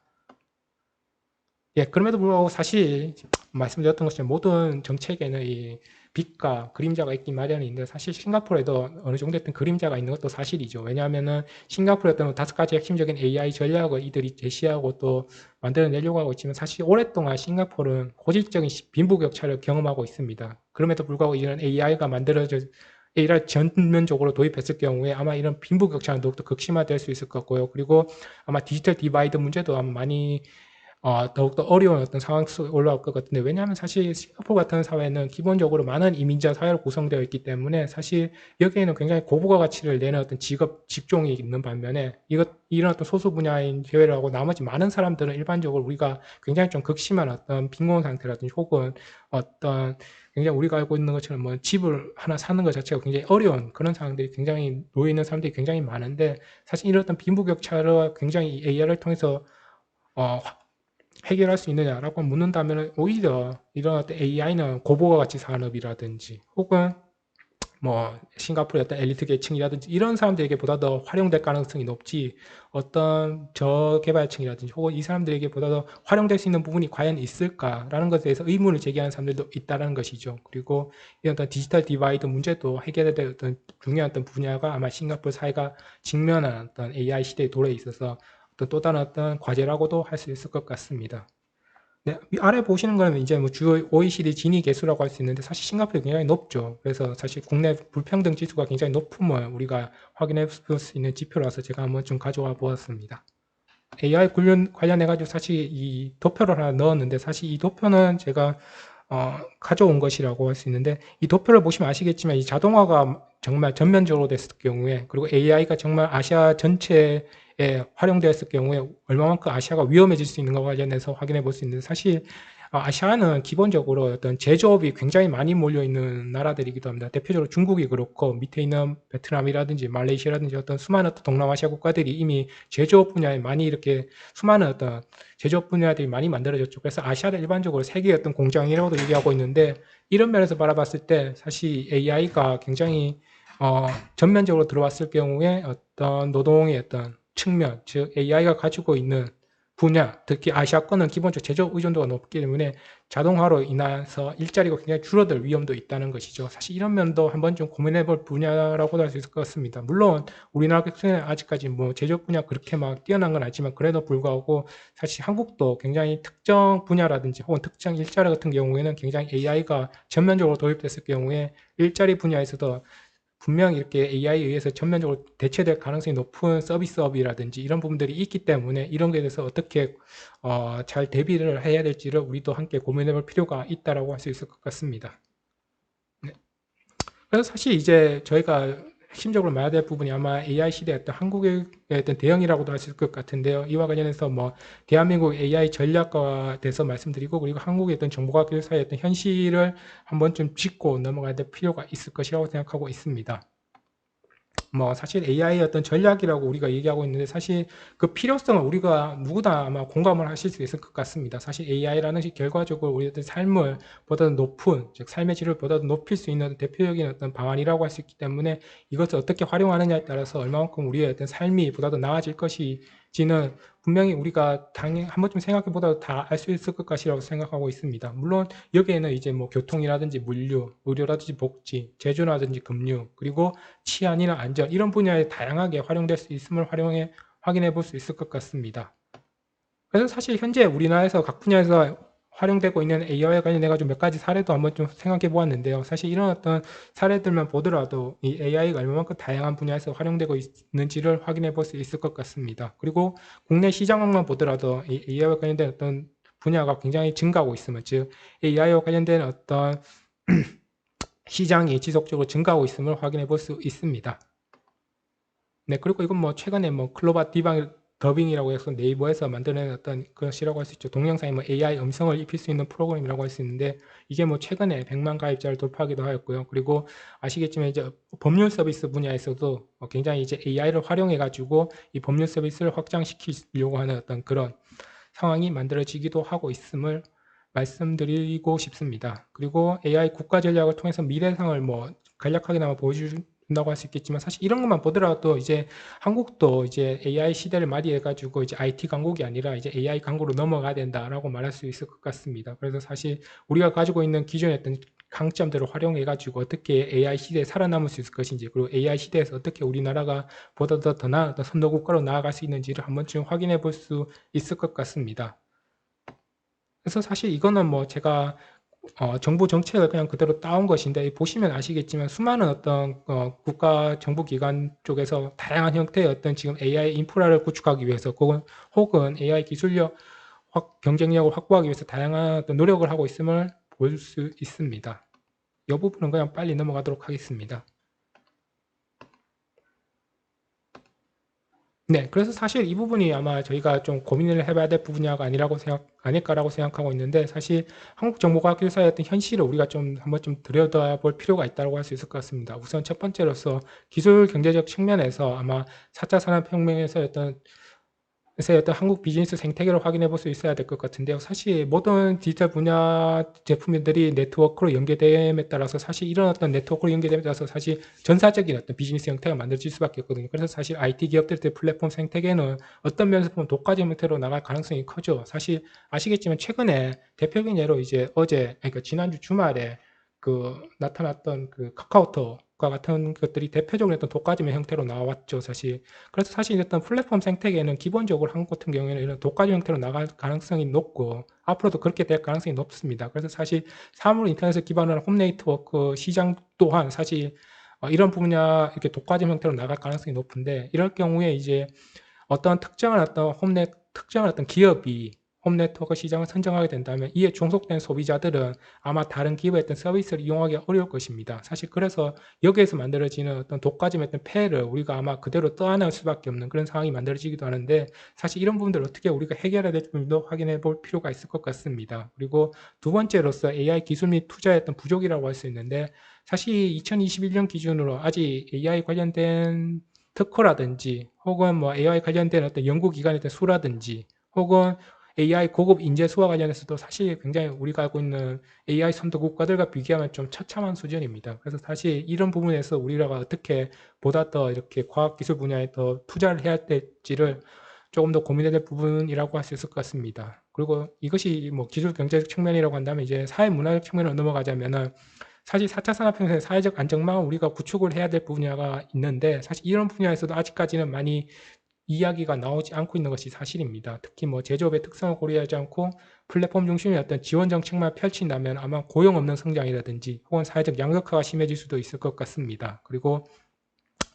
예, 그럼에도 불구하고 사실 말씀드렸던 것처럼 모든 정책에는 이 빛과 그림자가 있기 마련인데, 사실 싱가포르에도 어느 정도 어떤 그림자가 있는 것도 사실이죠. 왜냐하면은 싱가포르에 어떤 5가지 핵심적인 AI 전략을 이들이 제시하고 또 만들어내려고 하고 있지만, 사실 오랫동안 싱가포르는 고질적인 빈부격차를 경험하고 있습니다. 그럼에도 불구하고 이런 AI가 만들어져 AI를 전면적으로 도입했을 경우에 아마 이런 빈부격차는 더욱더 극심화될 수 있을 것 같고요. 그리고 아마 디지털 디바이드 문제도 아마 많이 더욱더 어려운 어떤 상황 속에 올라올 것 같은데, 왜냐하면 사실 싱가포르 같은 사회는 기본적으로 많은 이민자 사회로 구성되어 있기 때문에 사실 여기에는 굉장히 고부가 가치를 내는 어떤 직종이 있는 반면에 이런 어떤 소수 분야인 제외를 하고 나머지 많은 사람들은 일반적으로 우리가 굉장히 좀 극심한 어떤 빈곤 상태라든지 혹은 어떤 굉장히 우리가 알고 있는 것처럼 뭐 집을 하나 사는 것 자체가 굉장히 어려운 그런 상황들이 굉장히 놓여 있는 사람들이 굉장히 많은데, 사실 이런 어떤 빈부격차를 굉장히 AI를 통해서 어, 해결할 수 있느냐라고 묻는다면, 오히려 이런 어떤 AI는 고부가 가치 산업이라든지 혹은 뭐 싱가포르의 어떤 엘리트 계층이라든지 이런 사람들에게 보다 더 활용될 가능성이 높지, 어떤 저개발층이라든지 혹은 이 사람들에게 보다 더 활용될 수 있는 부분이 과연 있을까라는 것에 대해서 의문을 제기하는 사람들도 있다는 것이죠. 그리고 이런 어떤 디지털 디바이드 문제도 해결해야 될 어떤 중요한 어떤 분야가 아마 싱가포르 사회가 직면한 어떤 AI 시대의 도래에 있어서 어떤 또 다른 어떤 과제라고도 할 수 있을 것 같습니다. 네, 아래 보시는 거는 이제 뭐 주요 OECD 지니 개수라고 할 수 있는데, 사실 싱가포르이 굉장히 높죠. 그래서 사실 국내 불평등 지수가 굉장히 높음을 우리가 확인해 볼 수 있는 지표라서 제가 한번 좀 가져와 보았습니다. AI 관련해 가지고 사실 이 도표를 하나 넣었는데, 사실 이 도표는 제가 가져온 것이라고 할 수 있는데, 이 도표를 보시면 아시겠지만 이 자동화가 정말 전면적으로 됐을 경우에, 그리고 AI가 정말 아시아 전체에 활용되었을 경우에 얼마만큼 아시아가 위험해질 수 있는 것과 관련해서 확인해 볼 수 있는데, 사실 아시아는 기본적으로 어떤 제조업이 굉장히 많이 몰려 있는 나라들이기도 합니다. 대표적으로 중국이 그렇고 밑에 있는 베트남이라든지 말레이시아라든지 어떤 수많은 어떤 동남아시아 국가들이 이미 제조업 분야에 많이 이렇게 수많은 어떤 제조업 분야들이 많이 만들어졌죠. 그래서 아시아는 일반적으로 세계의 어떤 공장이라고도 얘기하고 있는데, 이런 면에서 바라봤을 때 사실 AI가 굉장히 전면적으로 들어왔을 경우에 어떤 노동의 어떤 측면, 즉 AI가 가지고 있는 분야, 특히 아시아권은 기본적으로 제조업 의존도가 높기 때문에 자동화로 인해서 일자리가 굉장히 줄어들 위험도 있다는 것이죠. 사실 이런 면도 한번 좀 고민해 볼 분야라고도 할 수 있을 것 같습니다. 물론 우리나라 같은 경우는 아직까지 뭐 제조업 분야 그렇게 막 뛰어난 건 아니지만, 그래도 불구하고 사실 한국도 굉장히 특정 분야라든지 혹은 특정 일자리 같은 경우에는 굉장히 AI가 전면적으로 도입됐을 경우에 일자리 분야에서도 분명히 이렇게 AI에 의해서 전면적으로 대체될 가능성이 높은 서비스업이라든지 이런 부분들이 있기 때문에, 이런 것에 대해서 어떻게 잘 대비를 해야 될지를 우리도 함께 고민해 볼 필요가 있다라고 할 수 있을 것 같습니다. 네. 그래서 사실 이제 저희가 핵심적으로 말해야 될 부분이 아마 AI 시대의 어떤 한국의 어떤 대응이라고도 할 수 있을 것 같은데요. 이와 관련해서 뭐 대한민국 AI 전략과에 대해서 말씀드리고, 그리고 한국의 어떤 정보과학 교사의 어떤 현실을 한번 좀 짚고 넘어가야 될 필요가 있을 것이라고 생각하고 있습니다. 뭐 사실 AI의 어떤 전략이라고 우리가 얘기하고 있는데, 사실 그 필요성을 우리가 누구나 아마 공감을 하실 수 있을 것 같습니다. 사실 AI라는 것이 결과적으로 우리의 삶을 보다 높은, 즉 삶의 질을 보다 높일 수 있는 대표적인 어떤 방안이라고 할 수 있기 때문에, 이것을 어떻게 활용하느냐에 따라서 얼마만큼 우리의 어떤 삶이 보다 더 나아질 것이지는 분명히 우리가 당연히 한 번쯤 생각해 보다 다 알 수 있을 것 같이라고 생각하고 있습니다. 물론 여기에는 이제 뭐 교통이라든지 물류, 의료라든지 복지, 제조라든지 금융, 그리고 치안이나 안전 이런 분야에 다양하게 활용될 수 있음을 확인해 볼 수 있을 것 같습니다. 그래서 사실 현재 우리나라에서 각 분야에서 활용되고 있는 AI와 관련해 가지고 몇 가지 사례도 한번 좀 생각해 보았는데요. 사실 이런 어떤 사례들만 보더라도 이 AI가 얼마만큼 다양한 분야에서 활용되고 있는지를 확인해 볼 수 있을 것 같습니다. 그리고 국내 시장만 보더라도 이 AI와 관련된 어떤 분야가 굉장히 증가하고 있으면, 즉 AI와 관련된 어떤 시장이 지속적으로 증가하고 있음을 확인해 볼 수 있습니다. 네, 그리고 이건 뭐 최근에 뭐 클로바 디방 더빙이라고 해서 네이버에서 만드는 어떤 것이라고 할 수 있죠. 동영상에 뭐 AI 음성을 입힐 수 있는 프로그램이라고 할 수 있는데, 이게 뭐 최근에 100만 가입자를 돌파하기도 하였고요. 그리고 아시겠지만 이제 법률 서비스 분야에서도 굉장히 이제 AI를 활용해 가지고 이 법률 서비스를 확장시키려고 하는 어떤 그런 상황이 만들어지기도 하고 있음을 말씀드리고 싶습니다. 그리고 AI 국가 전략을 통해서 미래상을 뭐 간략하게나마 보여준다고 할 수 있겠지만, 사실 이런 것만 보더라도 이제 한국도 이제 AI 시대를 맞이해가지고 이제 IT 강국이 아니라 이제 AI 강국으로 넘어가야 된다라고 말할 수 있을 것 같습니다. 그래서 사실 우리가 가지고 있는 기존의 어떤 강점들을 활용해가지고 어떻게 AI 시대에 살아남을 수 있을 것인지, 그리고 AI 시대에서 어떻게 우리나라가 보다 더 나은 선도국가로 나아갈 수 있는지를 한 번쯤 확인해 볼 수 있을 것 같습니다. 그래서 사실 이거는 뭐 제가 정부 정책을 그냥 그대로 따온 것인데, 보시면 아시겠지만 수많은 어떤 국가 정부기관 쪽에서 다양한 형태의 어떤 지금 AI 인프라를 구축하기 위해서 혹은 AI 기술력 경쟁력을 확보하기 위해서 다양한 어떤 노력을 하고 있음을 볼 수 있습니다. 이 부분은 그냥 빨리 넘어가도록 하겠습니다. 네, 그래서 사실 이 부분이 아마 저희가 좀 고민을 해봐야 될 부분이 아닐까라고 생각하고 있는데, 사실 한국정보과학기술사의 어떤 현실을 우리가 좀 한번 좀 들여다볼 필요가 있다고 할 수 있을 것 같습니다. 우선 첫 번째로서 기술 경제적 측면에서 아마 4차 산업혁명에서 어떤 한국 비즈니스 생태계를 확인해 볼 수 있어야 될 것 같은데요. 사실 모든 디지털 분야 제품들이 네트워크로 연계됨에 따라서, 사실 이런 어떤 네트워크로 연계됨에 따라서 사실 전사적인 어떤 비즈니스 형태가 만들어질 수밖에 없거든요. 그래서 사실 IT 기업들의 플랫폼 생태계는 어떤 면에서 보면 독과점 형태로 나갈 가능성이 크죠. 사실 아시겠지만 최근에 대표적인 예로 이제 그러니까 지난주 주말에 나타났던 카카오톡과 같은 것들이 대표적으로 어떤 독과점의 형태로 나왔죠, 사실. 그래서 사실 어떤 플랫폼 생태계는 기본적으로 한국 같은 경우에는 이런 독과점 형태로 나갈 가능성이 높고, 앞으로도 그렇게 될 가능성이 높습니다. 그래서 사실 사물 인터넷을 기반으로 홈 네트워크 시장 또한 사실 이런 분야 이렇게 독과점 형태로 나갈 가능성이 높은데, 이럴 경우에 이제 특정한 어떤 기업이 홈 네트워크 시장을 선정하게 된다면, 이에 종속된 소비자들은 아마 다른 기업의 어떤 서비스를 이용하기 어려울 것입니다. 사실 그래서 여기에서 만들어지는 어떤 독과점의 어떤 폐해를 우리가 아마 그대로 떠안을 수밖에 없는 그런 상황이 만들어지기도 하는데, 사실 이런 부분들을 어떻게 우리가 해결해야 될지 도 확인해 볼 필요가 있을 것 같습니다. 그리고 두 번째로서 AI 기술 및 투자의 어떤 부족이라고 할 수 있는데, 사실 2021년 기준으로 아직 AI 관련된 특허라든지 혹은 뭐 AI 관련된 어떤 연구기관의 어떤 수라든지 혹은 AI 고급 인재 수와 관련해서도 사실 굉장히 우리가 알고 있는 AI 선도 국가들과 비교하면 좀 처참한 수준입니다. 그래서 사실 이런 부분에서 우리가 어떻게 보다 더 이렇게 과학기술 분야에 더 투자를 해야 될지를 조금 더 고민해야 될 부분이라고 할 수 있을 것 같습니다. 그리고 이것이 뭐 기술 경제적 측면이라고 한다면, 이제 사회 문화적 측면으로 넘어가자면은 사실 4차 산업혁명의 사회적 안정망은 우리가 구축을 해야 될 분야가 있는데, 사실 이런 분야에서도 아직까지는 많이 이야기가 나오지 않고 있는 것이 사실입니다. 특히 뭐 제조업의 특성을 고려하지 않고 플랫폼 중심의 어떤 지원 정책만 펼친다면 아마 고용 없는 성장이라든지 혹은 사회적 양극화가 심해질 수도 있을 것 같습니다. 그리고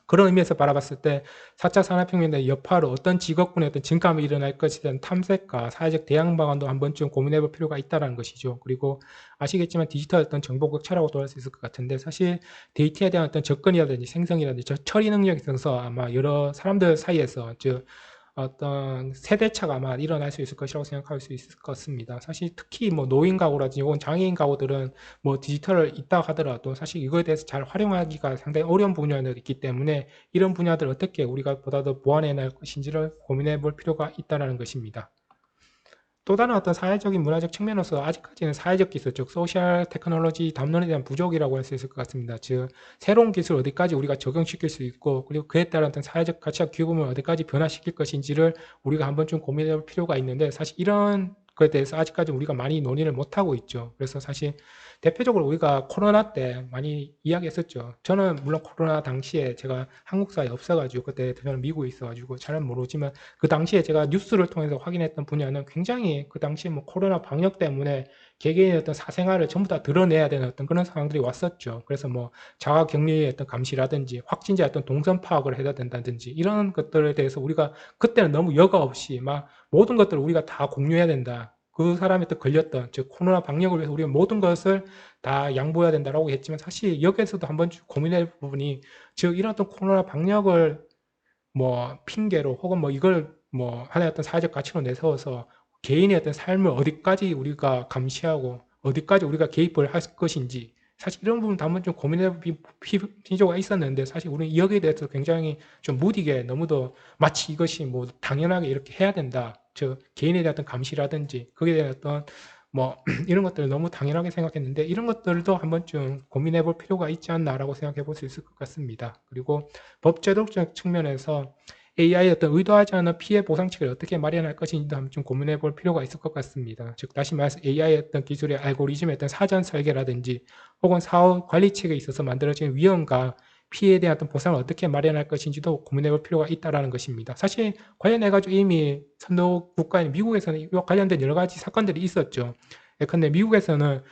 그런 의미에서 바라봤을 때 4차 산업혁명의 여파로 어떤 직업군의 어떤 증감이 일어날 것에 대한 탐색과 사회적 대응 방안도 한 번쯤 고민해 볼 필요가 있다는 것이죠. 그리고 아시겠지만 디지털 어떤 정보 격차라고도 할 수 있을 것 같은데, 사실 데이터에 대한 어떤 접근이라든지 생성이라든지 처리 능력에 있어서 아마 여러 사람들 사이에서, 즉 어떤 세대차가 아마 일어날 수 있을 것이라고 생각할 수 있을 것 같습니다. 사실 특히 뭐 노인 가구라든지 혹은 장애인 가구들은 뭐 디지털을 있다 하더라도 사실 이거에 대해서 잘 활용하기가 상당히 어려운 분야들이 있기 때문에, 이런 분야들을 어떻게 우리가 보다 더 보완해 낼 것인지를 고민해 볼 필요가 있다는 것입니다. 또 다른 어떤 사회적인 문화적 측면으로서 아직까지는 사회적 기술, 즉 소셜 테크놀로지 담론에 대한 부족이라고 할 수 있을 것 같습니다. 즉 새로운 기술 어디까지 우리가 적용시킬 수 있고, 그리고 그에 따른 어떤 사회적 가치와 규범을 어디까지 변화시킬 것인지를 우리가 한번 좀 고민해 볼 필요가 있는데, 사실 이런 그에 대해서 아직까지 우리가 많이 논의를 못하고 있죠. 그래서 사실 대표적으로 우리가 코로나 때 많이 이야기했었죠. 저는 물론 코로나 당시에 제가 한국 사회에 없어가지고 그때 저는 미국에 있어가지고 잘은 모르지만 그 당시에 제가 뉴스를 통해서 확인했던 분야는 굉장히 그 당시에 뭐 코로나 방역 때문에 개개인의 어떤 사생활을 전부 다 드러내야 되는 어떤 그런 상황들이 왔었죠. 그래서 뭐 자가격리의 어떤 감시라든지 확진자의 어떤 동선 파악을 해야 된다든지 이런 것들에 대해서 우리가 그때는 너무 여과 없이 막 모든 것들을 우리가 다 공유해야 된다. 그 사람이 또 걸렸던 즉 코로나 방역을 위해서 우리가 모든 것을 다 양보해야 된다라고 했지만 사실 여기에서도 한번 고민할 부분이 즉 이런 어떤 코로나 방역을 뭐 핑계로 혹은 뭐 이걸 뭐 하나의 어떤 사회적 가치로 내세워서 개인의 어떤 삶을 어디까지 우리가 감시하고 어디까지 우리가 개입을 할 것인지 사실 이런 부분도 한번 좀 고민해 볼 필요가 있었는데 사실 우리는 여기에 대해서 굉장히 좀 무디게 너무도 마치 이것이 뭐 당연하게 이렇게 해야 된다. 즉 개인에 대한 어떤 감시라든지 거기에 대한 어떤 뭐 이런 것들을 너무 당연하게 생각했는데 이런 것들도 한번 좀 고민해 볼 필요가 있지 않나라고 생각해 볼 수 있을 것 같습니다. 그리고 법제도적 측면에서 AI의 어떤 의도하지 않은 피해 보상책을 어떻게 마련할 것인지도 한번 좀 고민해 볼 필요가 있을 것 같습니다. 즉 다시 말해서 AI의 어떤 기술의 알고리즘의 어떤 사전 설계라든지 혹은 사업 관리책에 있어서 만들어진 위험과 피해에 대한 어떤 보상을 어떻게 마련할 것인지도 고민해 볼 필요가 있다는 것입니다. 사실 관련해가지고 이미 선도 국가인 미국에서는 이와 관련된 여러 가지 사건들이 있었죠. 예컨대 미국에서는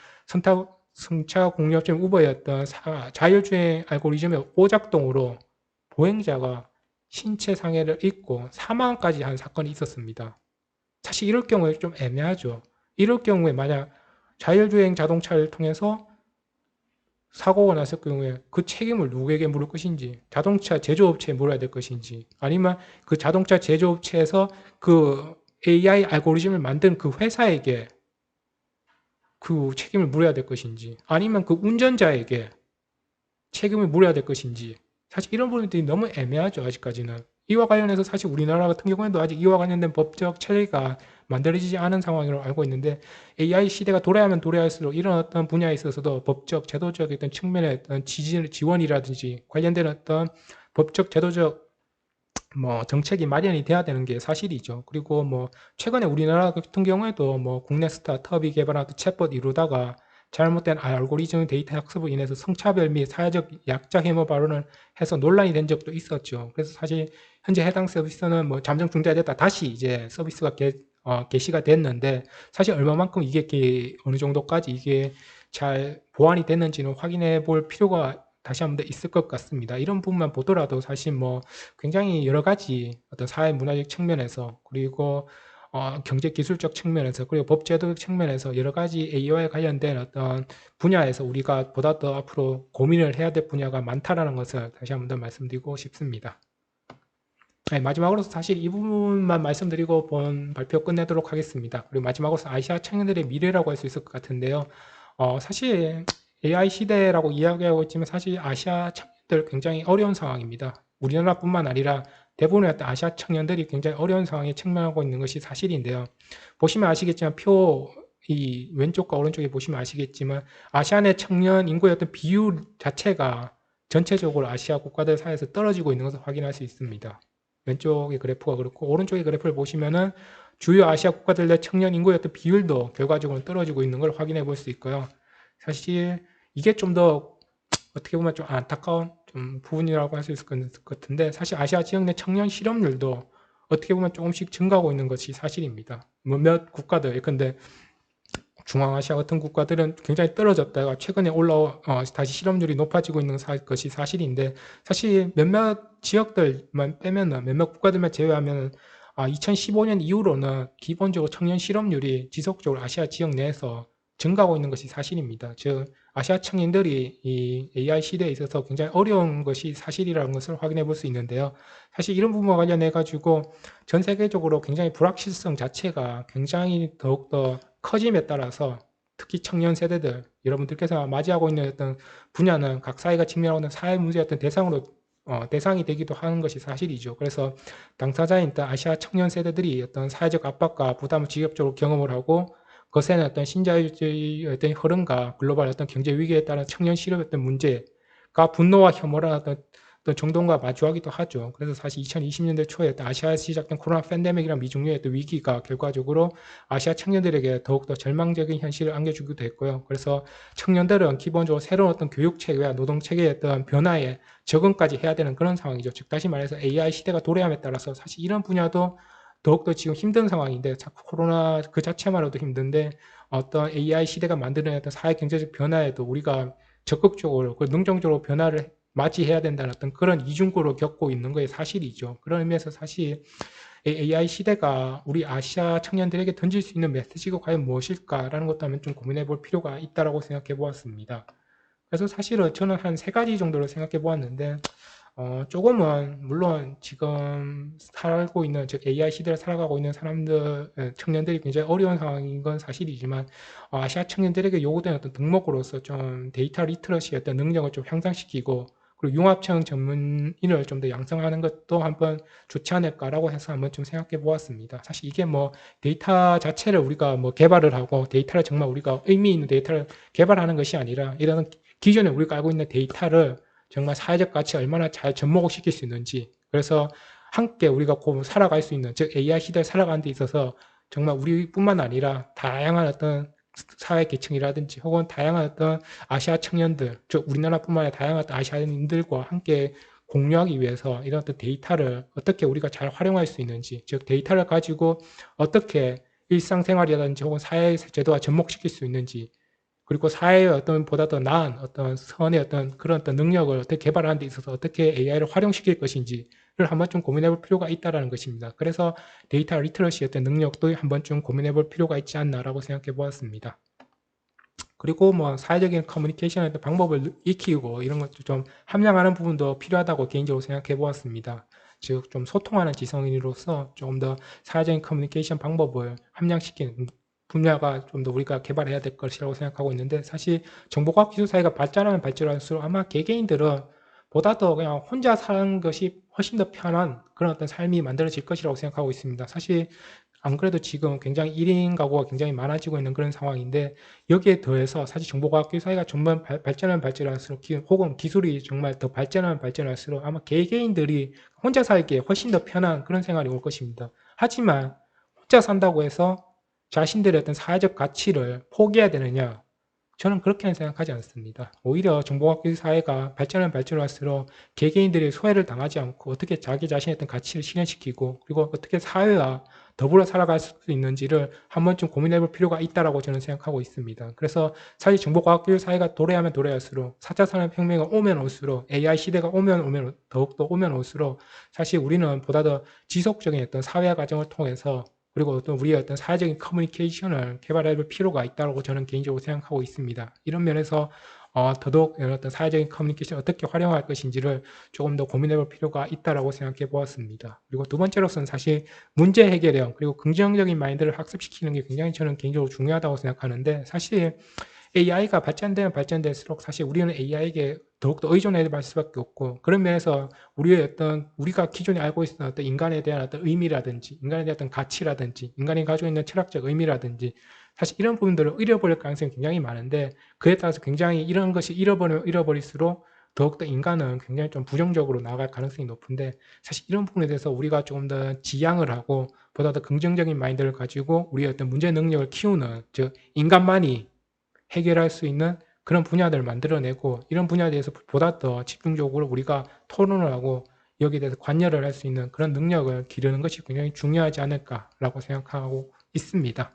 승차 공유업체 우버였던 자율주행 알고리즘의 오작동으로 보행자가 신체 상해를 입고 사망까지 한 사건이 있었습니다. 사실 이럴 경우에 좀 애매하죠. 이럴 경우에 만약 자율주행 자동차를 통해서 사고가 났을 경우에 그 책임을 누구에게 물을 것인지, 자동차 제조업체에 물어야 될 것인지, 아니면 그 자동차 제조업체에서 그 AI 알고리즘을 만든 그 회사에게 그 책임을 물어야 될 것인지, 아니면 그 운전자에게 책임을 물어야 될 것인지, 사실 이런 부분들이 너무 애매하죠, 아직까지는. 이와 관련해서 사실 우리나라 같은 경우에도 아직 이와 관련된 법적 체계가 만들어지지 않은 상황으로 알고 있는데 AI 시대가 돌아야면 돌아갈수록 이런 어떤 분야에 있어서도 법적, 제도적 어떤 측면의 어떤 지원이라든지 관련된 어떤 법적, 제도적 뭐 정책이 마련이 돼야 되는 게 사실이죠. 그리고 뭐 최근에 우리나라 같은 경우에도 뭐 국내 스타트업이 개발한 챗봇 이루다가 잘못된 알고리즘 데이터 학습으로 인해서 성차별 및 사회적 약자 혐오 발언을 해서 논란이 된 적도 있었죠. 그래서 사실 현재 해당 서비스는 뭐 잠정 중단됐다 다시 이제 서비스가 개시가 됐는데 사실 얼마만큼 이게 어느 정도까지 이게 잘 보완이 됐는지는 확인해 볼 필요가 다시 한번 더 있을 것 같습니다. 이런 부분만 보더라도 사실 뭐 굉장히 여러 가지 어떤 사회 문화적 측면에서 그리고 경제 기술적 측면에서 그리고 법제도적 측면에서 여러 가지 AI와 관련된 어떤 분야에서 우리가 보다 더 앞으로 고민을 해야 될 분야가 많다라는 것을 다시 한번 더 말씀드리고 싶습니다. 네, 마지막으로 사실 이 부분만 말씀드리고 본 발표 끝내도록 하겠습니다. 그리고 마지막으로 아시아 청년들의 미래라고 할 수 있을 것 같은데요. 사실 AI 시대라고 이야기하고 있지만 사실 아시아 청년들 굉장히 어려운 상황입니다. 우리나라뿐만 아니라 대부분의 아시아 청년들이 굉장히 어려운 상황에 직면하고 있는 것이 사실인데요. 보시면 아시겠지만 이 왼쪽과 오른쪽에 보시면 아시겠지만 아시아 내 청년 인구의 어떤 비율 자체가 전체적으로 아시아 국가들 사이에서 떨어지고 있는 것을 확인할 수 있습니다. 왼쪽의 그래프가 그렇고 오른쪽의 그래프를 보시면은 주요 아시아 국가들 내 청년 인구의 어떤 비율도 결과적으로 떨어지고 있는 걸 확인해 볼 수 있고요. 사실 이게 좀 더 어떻게 보면 좀 안타까운 좀 부분이라고 할 수 있을 것 같은데 사실 아시아 지역 내 청년 실업률도 어떻게 보면 조금씩 증가하고 있는 것이 사실입니다. 뭐 몇 국가들 예컨대 중앙아시아 같은 국가들은 굉장히 떨어졌다가 최근에 다시 실업률이 높아지고 있는 것이 사실인데 사실 몇몇 지역들만 빼면 몇몇 국가들만 제외하면 2015년 이후로는 기본적으로 청년 실업률이 지속적으로 아시아 지역 내에서 증가하고 있는 것이 사실입니다. 즉 아시아 청년들이 이 AI 시대에 있어서 굉장히 어려운 것이 사실이라는 것을 확인해 볼 수 있는데요. 사실 이런 부분과 관련해 가지고 전 세계적으로 굉장히 불확실성 자체가 굉장히 더욱더 커짐에 따라서 특히 청년 세대들 여러분들께서 맞이하고 있는 어떤 분야는 각 사회가 직면하고 있는 사회 문제의 어떤 대상이 되기도 하는 것이 사실이죠. 그래서 당사자인 아시아 청년 세대들이 어떤 사회적 압박과 부담을 직접적으로 경험을 하고 그것에는 어떤 신자유주의 어떤 흐름과 글로벌 어떤 경제 위기에 따른 청년 실업의 어떤 문제가 분노와 혐오라는 어떤 또 정도가 마주하기도 하죠. 그래서 사실 2020년대 초에 아시아에 시작된 코로나 팬데믹이란 미중류의 또 위기가 결과적으로 아시아 청년들에게 더욱더 절망적인 현실을 안겨주기도 했고요. 그래서 청년들은 기본적으로 새로운 어떤 교육 체계와 노동 체계의 어떤 변화에 적응까지 해야 되는 그런 상황이죠. 즉 다시 말해서 AI 시대가 도래함에 따라서 사실 이런 분야도 더욱더 지금 힘든 상황인데 자꾸 코로나 그 자체만으로도 힘든데 어떤 AI 시대가 만드는 어떤 사회 경제적 변화에도 우리가 적극적으로 능동적으로 변화를 맞이해야 된다는 어떤 그런 이중고를 겪고 있는 것이 사실이죠. 그런 의미에서 사실 AI 시대가 우리 아시아 청년들에게 던질 수 있는 메시지가 과연 무엇일까라는 것도 한번 좀 고민해 볼 필요가 있다고 생각해 보았습니다. 그래서 사실은 저는 한 세 가지 정도로 생각해 보았는데 조금은 물론 지금 살고 있는 즉 AI 시대를 살아가고 있는 사람들 청년들이 굉장히 어려운 상황인 건 사실이지만 아시아 청년들에게 요구되는 어떤 덕목으로서 좀 데이터 리터러시의 어떤 능력을 좀 향상시키고 그리고 융합형 전문인을 좀 더 양성하는 것도 한번 좋지 않을까라고 해서 한번 좀 생각해 보았습니다. 사실 이게 뭐 데이터 자체를 우리가 뭐 개발을 하고 데이터를 정말 우리가 의미 있는 데이터를 개발하는 것이 아니라 이런 기존에 우리가 알고 있는 데이터를 정말 사회적 가치에 얼마나 잘 접목을 시킬 수 있는지 그래서 함께 우리가 살아갈 수 있는 즉 AI 시대에 살아가는 데 있어서 정말 우리뿐만 아니라 다양한 어떤 사회 계층이라든지 혹은 다양한 어떤 아시아 청년들 즉 우리나라뿐만 아니라 다양한 어떤 아시아인들과 함께 공유하기 위해서 이런 어떤 데이터를 어떻게 우리가 잘 활용할 수 있는지 즉 데이터를 가지고 어떻게 일상생활이라든지 혹은 사회 제도와 접목시킬 수 있는지 그리고 사회의 어떤 보다 더 나은 어떤 선의 어떤 그런 어떤 능력을 어떻게 개발하는 데 있어서 어떻게 AI를 활용시킬 것인지를 한번 좀 고민해 볼 필요가 있다는 것입니다. 그래서 데이터 리터러시의 어떤 능력도 한번 좀 고민해 볼 필요가 있지 않나라고 생각해 보았습니다. 그리고 뭐 사회적인 커뮤니케이션의 방법을 익히고 이런 것도 좀 함양하는 부분도 필요하다고 개인적으로 생각해 보았습니다. 즉 좀 소통하는 지성인으로서 조금 더 사회적인 커뮤니케이션 방법을 함양시키는 분야가 좀 더 우리가 개발해야 될 것이라고 생각하고 있는데 사실 정보과학 기술 사회가 발전하면 발전할수록 아마 개개인들은 보다 더 그냥 혼자 사는 것이 훨씬 더 편한 그런 어떤 삶이 만들어질 것이라고 생각하고 있습니다. 사실 안 그래도 지금 굉장히 1인 가구가 굉장히 많아지고 있는 그런 상황인데 여기에 더해서 사실 정보과학기술 사회가 점점 발전하면 발전할수록 혹은 기술이 정말 더 발전하면 발전할수록 아마 개개인들이 혼자 살기에 훨씬 더 편한 그런 생활이 올 것입니다. 하지만 혼자 산다고 해서 자신들의 어떤 사회적 가치를 포기해야 되느냐? 저는 그렇게는 생각하지 않습니다. 오히려 정보학기 사회가 발전하면 발전할수록 개개인들이 소외를 당하지 않고 어떻게 자기 자신의 어떤 가치를 실현시키고 그리고 어떻게 사회와 더불어 살아갈 수 있는지를 한 번쯤 고민해 볼 필요가 있다고 저는 생각하고 있습니다. 그래서 사실 정보과학기술 사회가 도래하면 도래할수록 4차 산업혁명이 오면 올수록 AI 시대가 오면 더욱더 오면 올수록 사실 우리는 보다 더 지속적인 어떤 사회 과정을 통해서 그리고 어떤 우리의 어떤 사회적인 커뮤니케이션을 개발해 볼 필요가 있다고 저는 개인적으로 생각하고 있습니다. 이런 면에서 더더욱 어떤 사회적인 커뮤니케이션을 어떻게 활용할 것인지를 조금 더 고민해 볼 필요가 있다고 생각해 보았습니다. 그리고 두 번째로서는 사실 문제 해결형 그리고 긍정적인 마인드를 학습시키는 게 굉장히 저는 개인적으로 중요하다고 생각하는데 사실 AI가 발전되면 발전될수록 사실 우리는 AI에게 더욱더 의존해 갈 수밖에 없고 그런 면에서 우리가 기존에 알고 있었던 어떤 인간에 대한 어떤 의미라든지 인간에 대한 어떤 가치라든지 인간이 가지고 있는 철학적 의미라든지 사실 이런 부분들을 잃어버릴 가능성이 굉장히 많은데 그에 따라서 굉장히 이런 것이 잃어버릴수록 더욱더 인간은 굉장히 좀 부정적으로 나아갈 가능성이 높은데 사실 이런 부분에 대해서 우리가 조금 더 지양을 하고 보다 더 긍정적인 마인드를 가지고 우리의 어떤 문제 능력을 키우는 즉 인간만이 해결할 수 있는 그런 분야들을 만들어내고 이런 분야에 대해서 보다 더 집중적으로 우리가 토론을 하고 여기에 대해서 관여를 할 수 있는 그런 능력을 기르는 것이 굉장히 중요하지 않을까라고 생각하고 있습니다.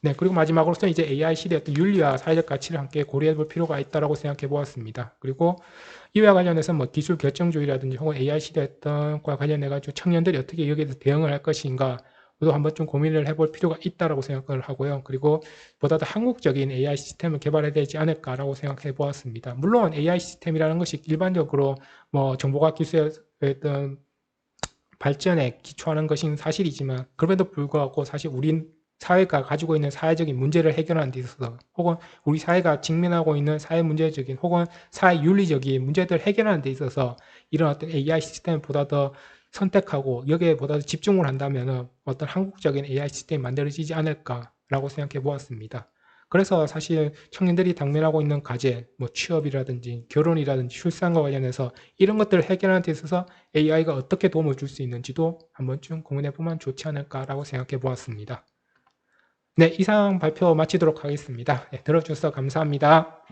네, 그리고 마지막으로서 이제 AI 시대의 어떤 윤리와 사회적 가치를 함께 고려해 볼 필요가 있다고 생각해 보았습니다. 그리고 이와 관련해서 뭐 기술 결정주의라든지 혹은 AI 시대의 어떤 과 관련해 가지고 청년들이 어떻게 여기에 대해서 대응을 할 것인가 도 한번 좀 고민을 해볼 필요가 있다고 생각을 하고요. 그리고 보다 더 한국적인 AI 시스템을 개발해야 되지 않을까라고 생각해 보았습니다. 물론 AI 시스템이라는 것이 일반적으로 뭐 정보과학 기술의 어떤 발전에 기초하는 것인 사실이지만 그럼에도 불구하고 사실 우리 사회가 가지고 있는 사회적인 문제를 해결하는 데 있어서 혹은 우리 사회가 직면하고 있는 사회 문제적인 혹은 사회 윤리적인 문제들을 해결하는 데 있어서 이런 어떤 AI 시스템을 보다 더 선택하고 여기에 보다 더 집중을 한다면 어떤 한국적인 AI 시스템이 만들어지지 않을까라고 생각해 보았습니다. 그래서 사실 청년들이 당면하고 있는 과제, 뭐 취업이라든지 결혼이라든지 출산과 관련해서 이런 것들을 해결하는 데 있어서 AI가 어떻게 도움을 줄 수 있는지도 한번쯤 고민해 보면 좋지 않을까라고 생각해 보았습니다. 네, 이상 발표 마치도록 하겠습니다. 네, 들어주셔서 감사합니다.